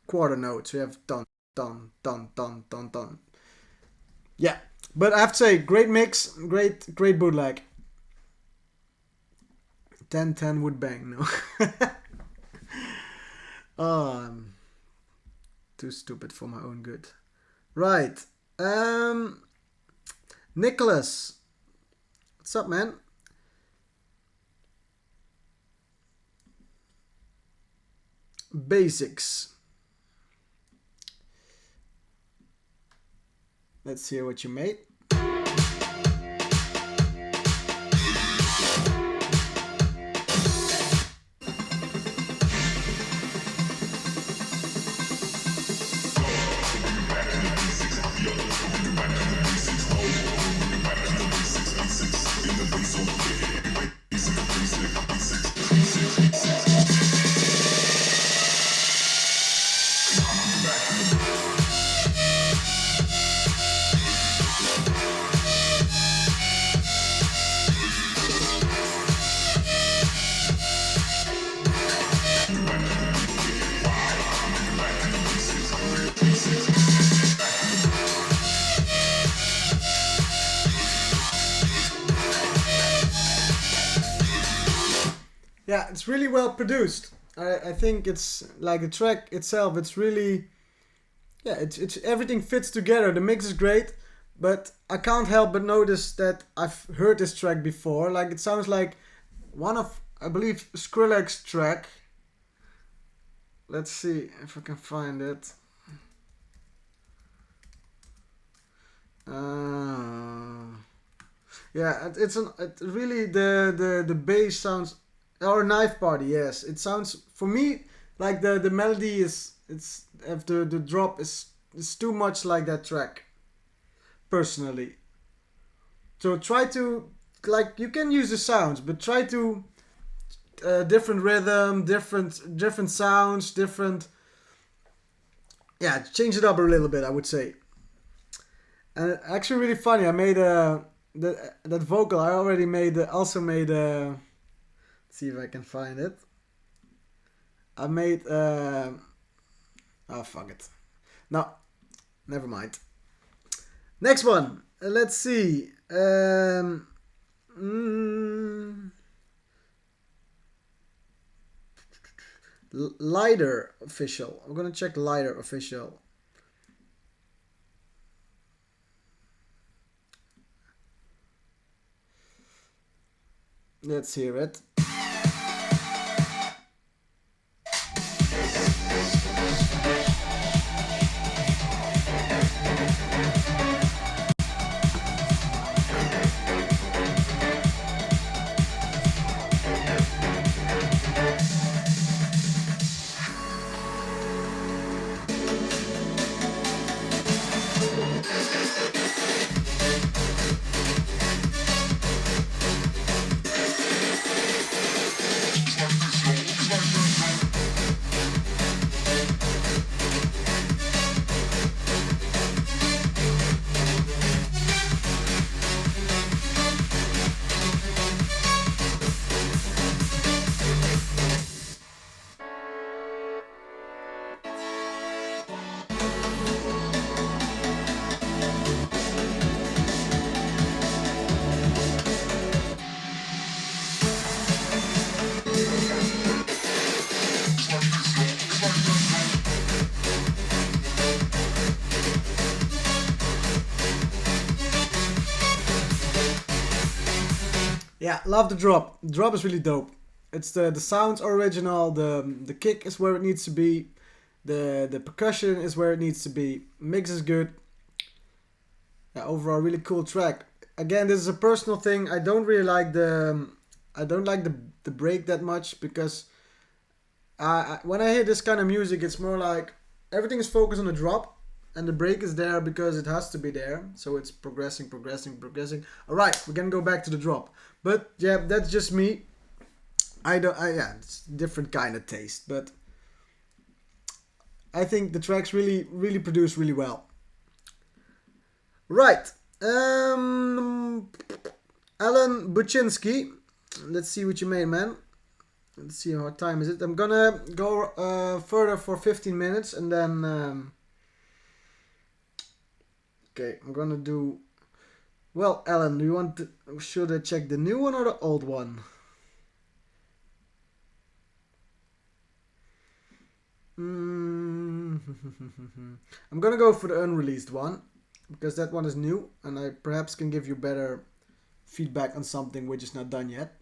quarter note. So you have dun dun dun dun dun dun. Yeah, but I have to say, great mix, great bootleg. 10-10 would bang, no. Oh, I'm too stupid for my own good. Right, Nicholas, what's up, man? Basics. Let's hear what you made. Yeah, it's really well produced. I think it's like the track itself. It's really, yeah, it's everything fits together. The mix is great, but I can't help but notice that I've heard this track before. Like it sounds like one of, I believe, Skrillex's track. Let's see if I can find it. Yeah, it really the bass sounds, or Knife Party. Yes, it sounds for me like the melody is, it's after the drop is too much like that track. Personally, so try to, like, you can use the sounds, but try to different rhythm, different sounds, different, yeah, change it up a little bit, I would say. And actually really funny, I made that vocal I already made, also made, let's see if I can find it. I made, oh fuck it. No, never mind. Next one, let's see. Lighter official. I'm gonna check Lighter official. Let's hear it. Yeah, love the drop. The drop is really dope. It's the sounds are original. The kick is where it needs to be. The percussion is where it needs to be. Mix is good. Yeah, overall really cool track. Again, this is a personal thing. I don't really like the break that much, because when I hear this kind of music, it's more like everything is focused on the drop, and the break is there because it has to be there. So it's progressing. All right, we're gonna go back to the drop. But yeah, that's just me. Yeah, it's different kind of taste, but I think the tracks really produce really well. Right, Alan Buczynski. Let's see what you made, man. Let's see how time is it. I'm gonna go further for 15 minutes, and then okay, I'm gonna do. Well, Alan, do you want to, should I check the new one or the old one? I'm gonna go for the unreleased one, because that one is new, and I perhaps can give you better feedback on something which is not done yet.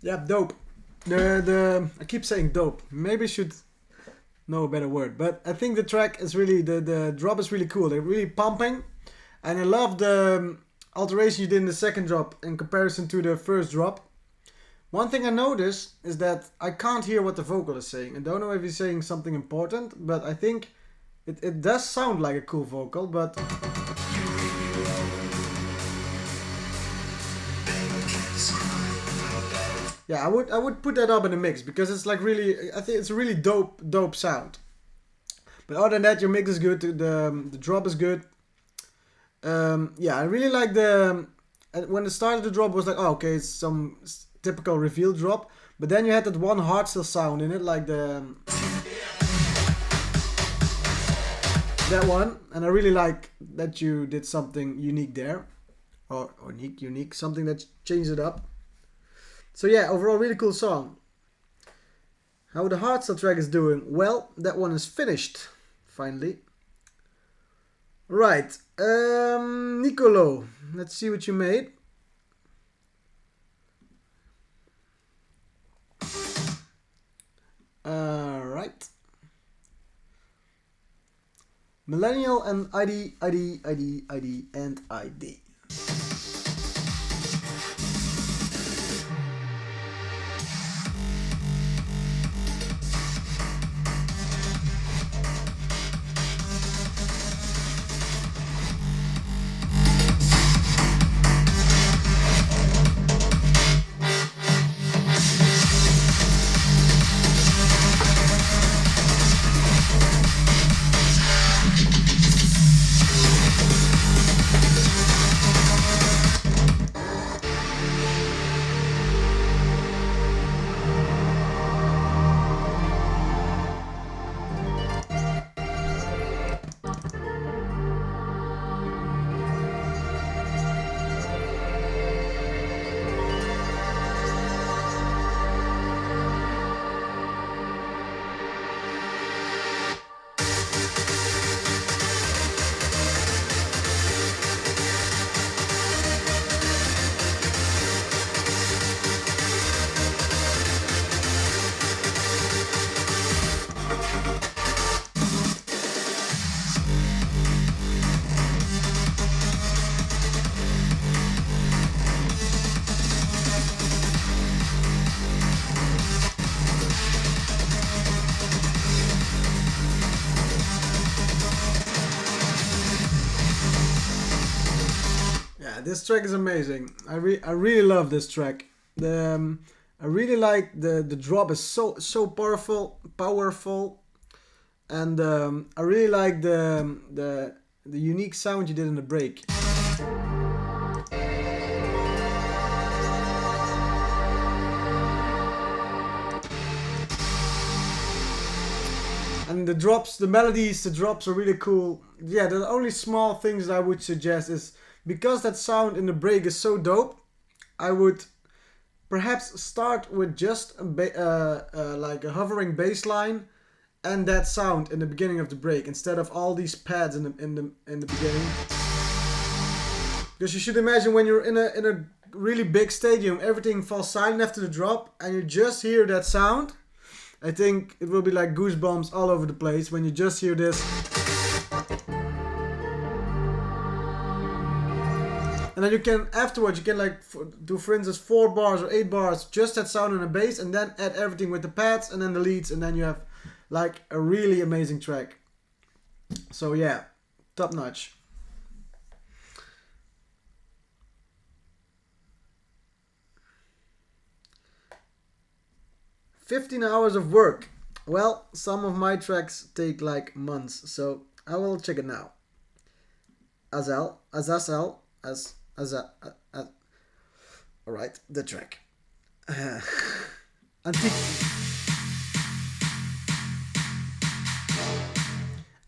Yeah, dope. I keep saying dope. Maybe I should know a better word. But I think the track is really, the drop is really cool. They're really pumping. And I love the alteration you did in the second drop in comparison to the first drop. One thing I noticed is that I can't hear what the vocal is saying. I don't know if he's saying something important, but I think it does sound like a cool vocal, but... Yeah, I would put that up in the mix because it's like really, I think it's a really dope sound. But other than that, your mix is good. The drop is good. Yeah, I really like when it started, the drop was like, oh, okay, it's some typical reveal drop. But then you had that one hardstyle sound in it, like that one, and I really like that you did something unique there, or unique, something that changed it up. So yeah, overall really cool song. How the hardstyle track is doing? Well, that one is finished, finally. Right, Nicolo, let's see what you made. Alright. Millennial and ID, and ID. This track is amazing. I really love this track. I really like the drop is so powerful, and I really like the unique sound you did in the break. And the drops, the melodies, the drops are really cool. Yeah, the only small things I would suggest is, because that sound in the break is so dope, I would perhaps start with just like a hovering bass line and that sound in the beginning of the break instead of all these pads in the beginning. Because you should imagine when you're in a really big stadium, everything falls silent after the drop, and you just hear that sound. I think it will be like goosebumps all over the place when you just hear this. And then you can, afterwards, you can like do, for instance, 4 bars or 8 bars, just that sound on the bass, and then add everything with the pads and then the leads, and then you have like a really amazing track. So yeah, top notch. "15 hours of work." Well, some of my tracks take like months, so I will check it now. Alright, the track. Antique.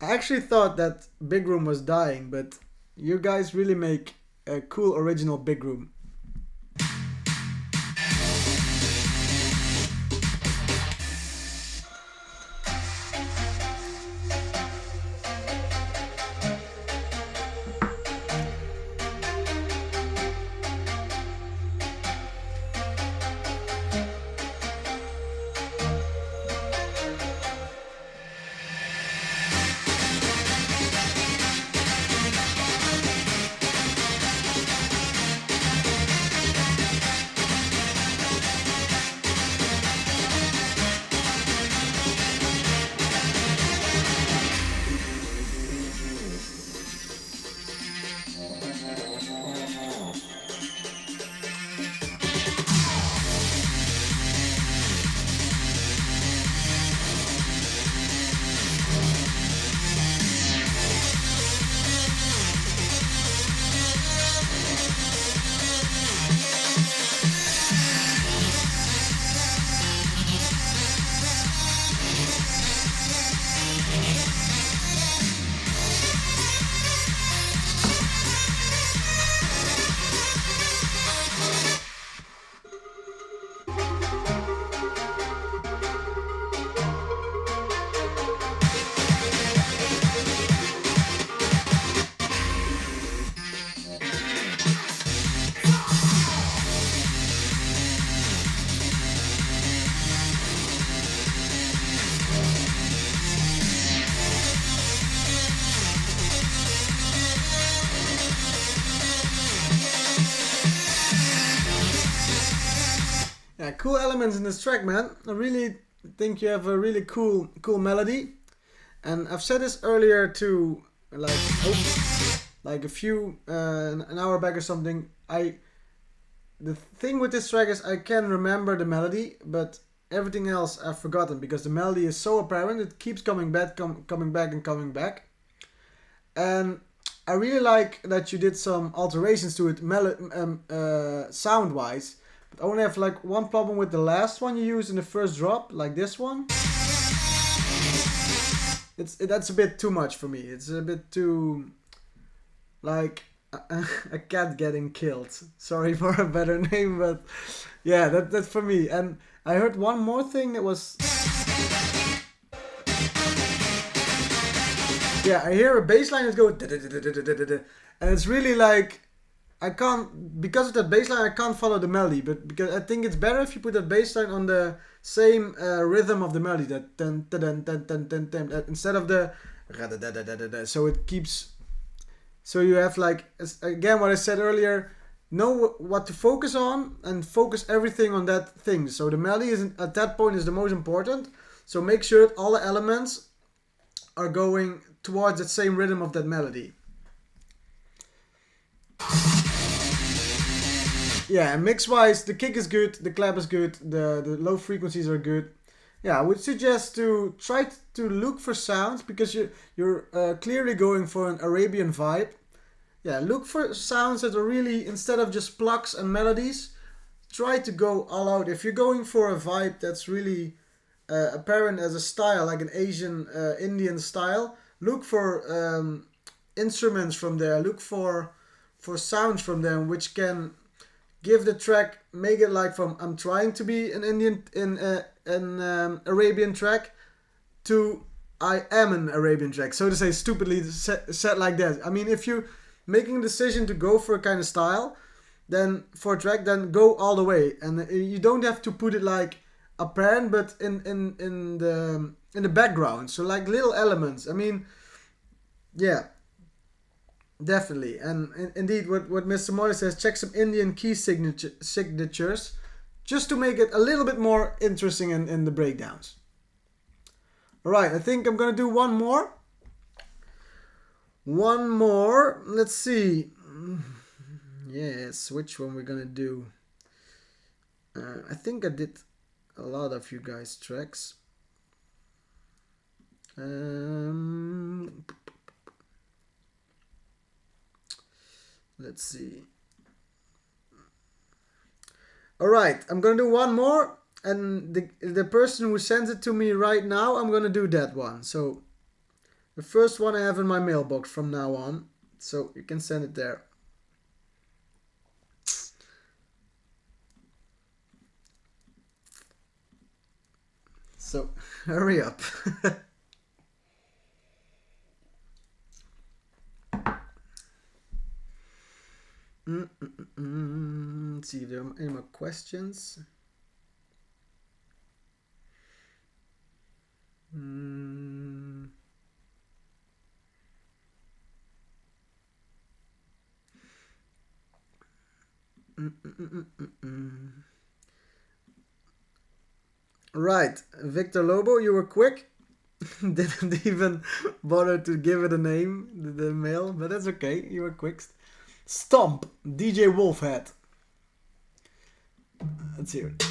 I actually thought that Big Room was dying, but you guys really make a cool original Big Room. Yeah, cool elements in this track, man. I really think you have a really cool melody. And I've said this earlier too, like a few an hour back or something. The thing with this track is I can remember the melody, but everything else I've forgotten because the melody is so apparent. It keeps coming back, coming back. And I really like that you did some alterations to it sound wise. But I only have like one problem with the last one you used in the first drop, like this one. That's a bit too much for me. It's a bit too like a cat getting killed. Sorry for a better name, but yeah, that's for me. And I heard one more thing that was, yeah, I hear a bass line that goes, and it's really like, I can't, because of that bass line, I can't follow the melody, but because I think it's better if you put that bass line on the same rhythm of the melody, that dun, dun, dun, dun, dun, dun, instead of the so it keeps, so you have like, again what I said earlier, know what to focus on and focus everything on that thing. So the melody at that point is the most important, so make sure that all the elements are going towards that same rhythm of that melody. Yeah, and mix-wise, the kick is good, the clap is good, the low frequencies are good. Yeah, I would suggest to try to look for sounds, because you're clearly going for an Arabian vibe. Yeah, look for sounds that are really, instead of just plucks and melodies, try to go all out. If you're going for a vibe that's really apparent as a style, like an Asian, Indian style, look for instruments from there, look for sounds from them, which can give the track, make it like from I'm trying to be an Indian, an Arabian track, to I am an Arabian track, so to say, stupidly said like that. I mean, if you're making a decision to go for a kind of style, then for a track, then go all the way, and you don't have to put it like apparent, but in the background, so like little elements. I mean, yeah, definitely. And indeed, what Mr. Morris says, check some Indian key signatures, just to make it a little bit more interesting in the breakdowns. Alright, I think I'm gonna do one more. Let's see. Yes, which one we're gonna do? I think I did a lot of you guys' tracks. Let's see. Alright, I'm gonna do one more, and the person who sends it to me right now, I'm gonna do that one. So the first one I have in my mailbox from now on, so you can send it there. So hurry up. Let's see if there are any more questions. Right, Victor Lobo, you were quick. Didn't even bother to give it a name, the mail, but that's okay, you were quick. Stomp, DJ Wolfhead. Let's hear it.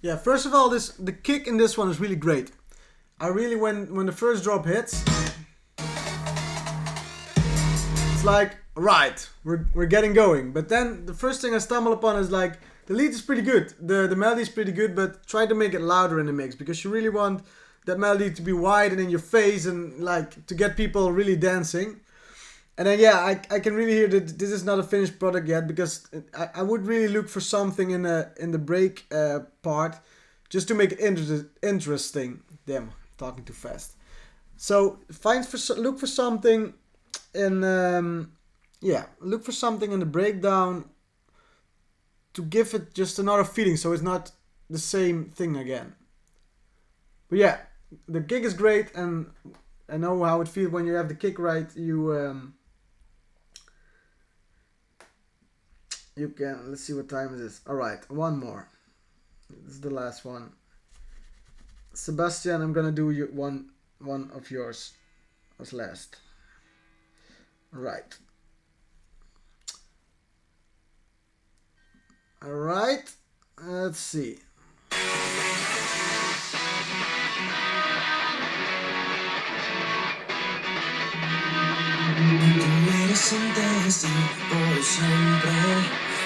Yeah, first of all, the kick in this one is really great. I really, when the first drop hits, it's like, right, we're getting going. But then the first thing I stumble upon is like, the lead is pretty good, the melody is pretty good, but try to make it louder in the mix, because you really want that melody to be wide and in your face and like to get people really dancing. And then I can really hear that this is not a finished product yet, because I would really look for something in the break part just to make it interesting. Damn, talking too fast. So look for something in look for something in the breakdown to give it just another feeling, so it's not the same thing again. But yeah, the gig is great, and I know how it feels when you have the kick right. You can, let's see what time it is. Alright, one more. This is the last one. Sebastian, I'm gonna do one of yours as last. Right. Alright, let's see. Desde por siempre,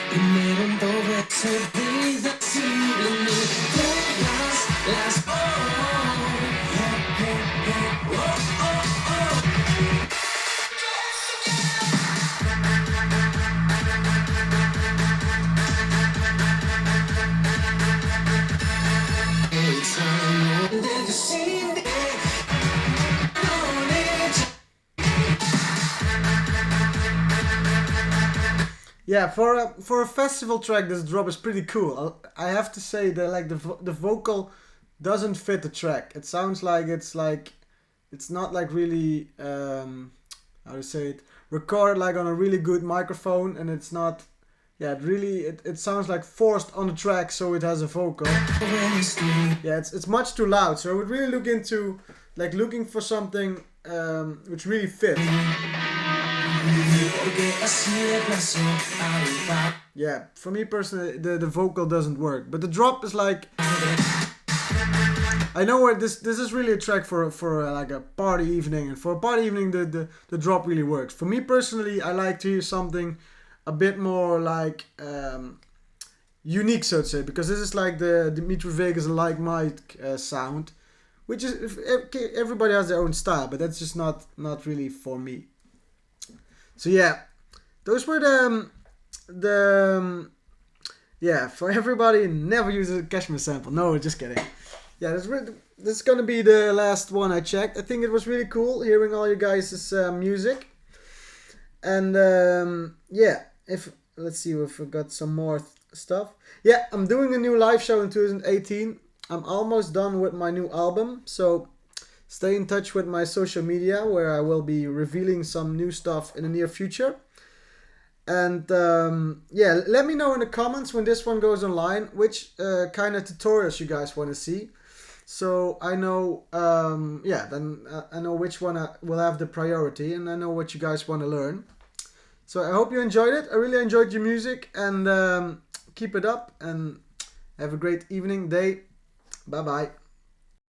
primero en todo ser irreversible, ni todas las Yeah, for a festival track, this drop is pretty cool. I have to say that like the vocal doesn't fit the track. It sounds like it's not like really how to say it, recorded like on a really good microphone, and it's not. Yeah, it sounds like forced on the track, so it has a vocal. Yeah, it's much too loud. So I would really look into like looking for something which really fits. Yeah, for me personally, the vocal doesn't work, but the drop is like. I know where this is really a track for like a party evening, and for a party evening the drop really works. For me personally, I like to hear something a bit more like unique, so to say, because this is like the Dimitri Vegas like mic sound, which is everybody has their own style, but that's just not really for me. So yeah, those were the for everybody, never use a Cashmere sample. No, just kidding. Yeah, this is gonna be the last one I checked. I think it was really cool hearing all you guys' music. And let's see if we got some more stuff. Yeah, I'm doing a new live show in 2018. I'm almost done with my new album, so stay in touch with my social media, where I will be revealing some new stuff in the near future. And let me know in the comments when this one goes online which kind of tutorials you guys want to see, so I know I know which one will have the priority, and I know what you guys want to learn. So I hope you enjoyed it. I really enjoyed your music, and keep it up and have a great evening, day. Bye bye.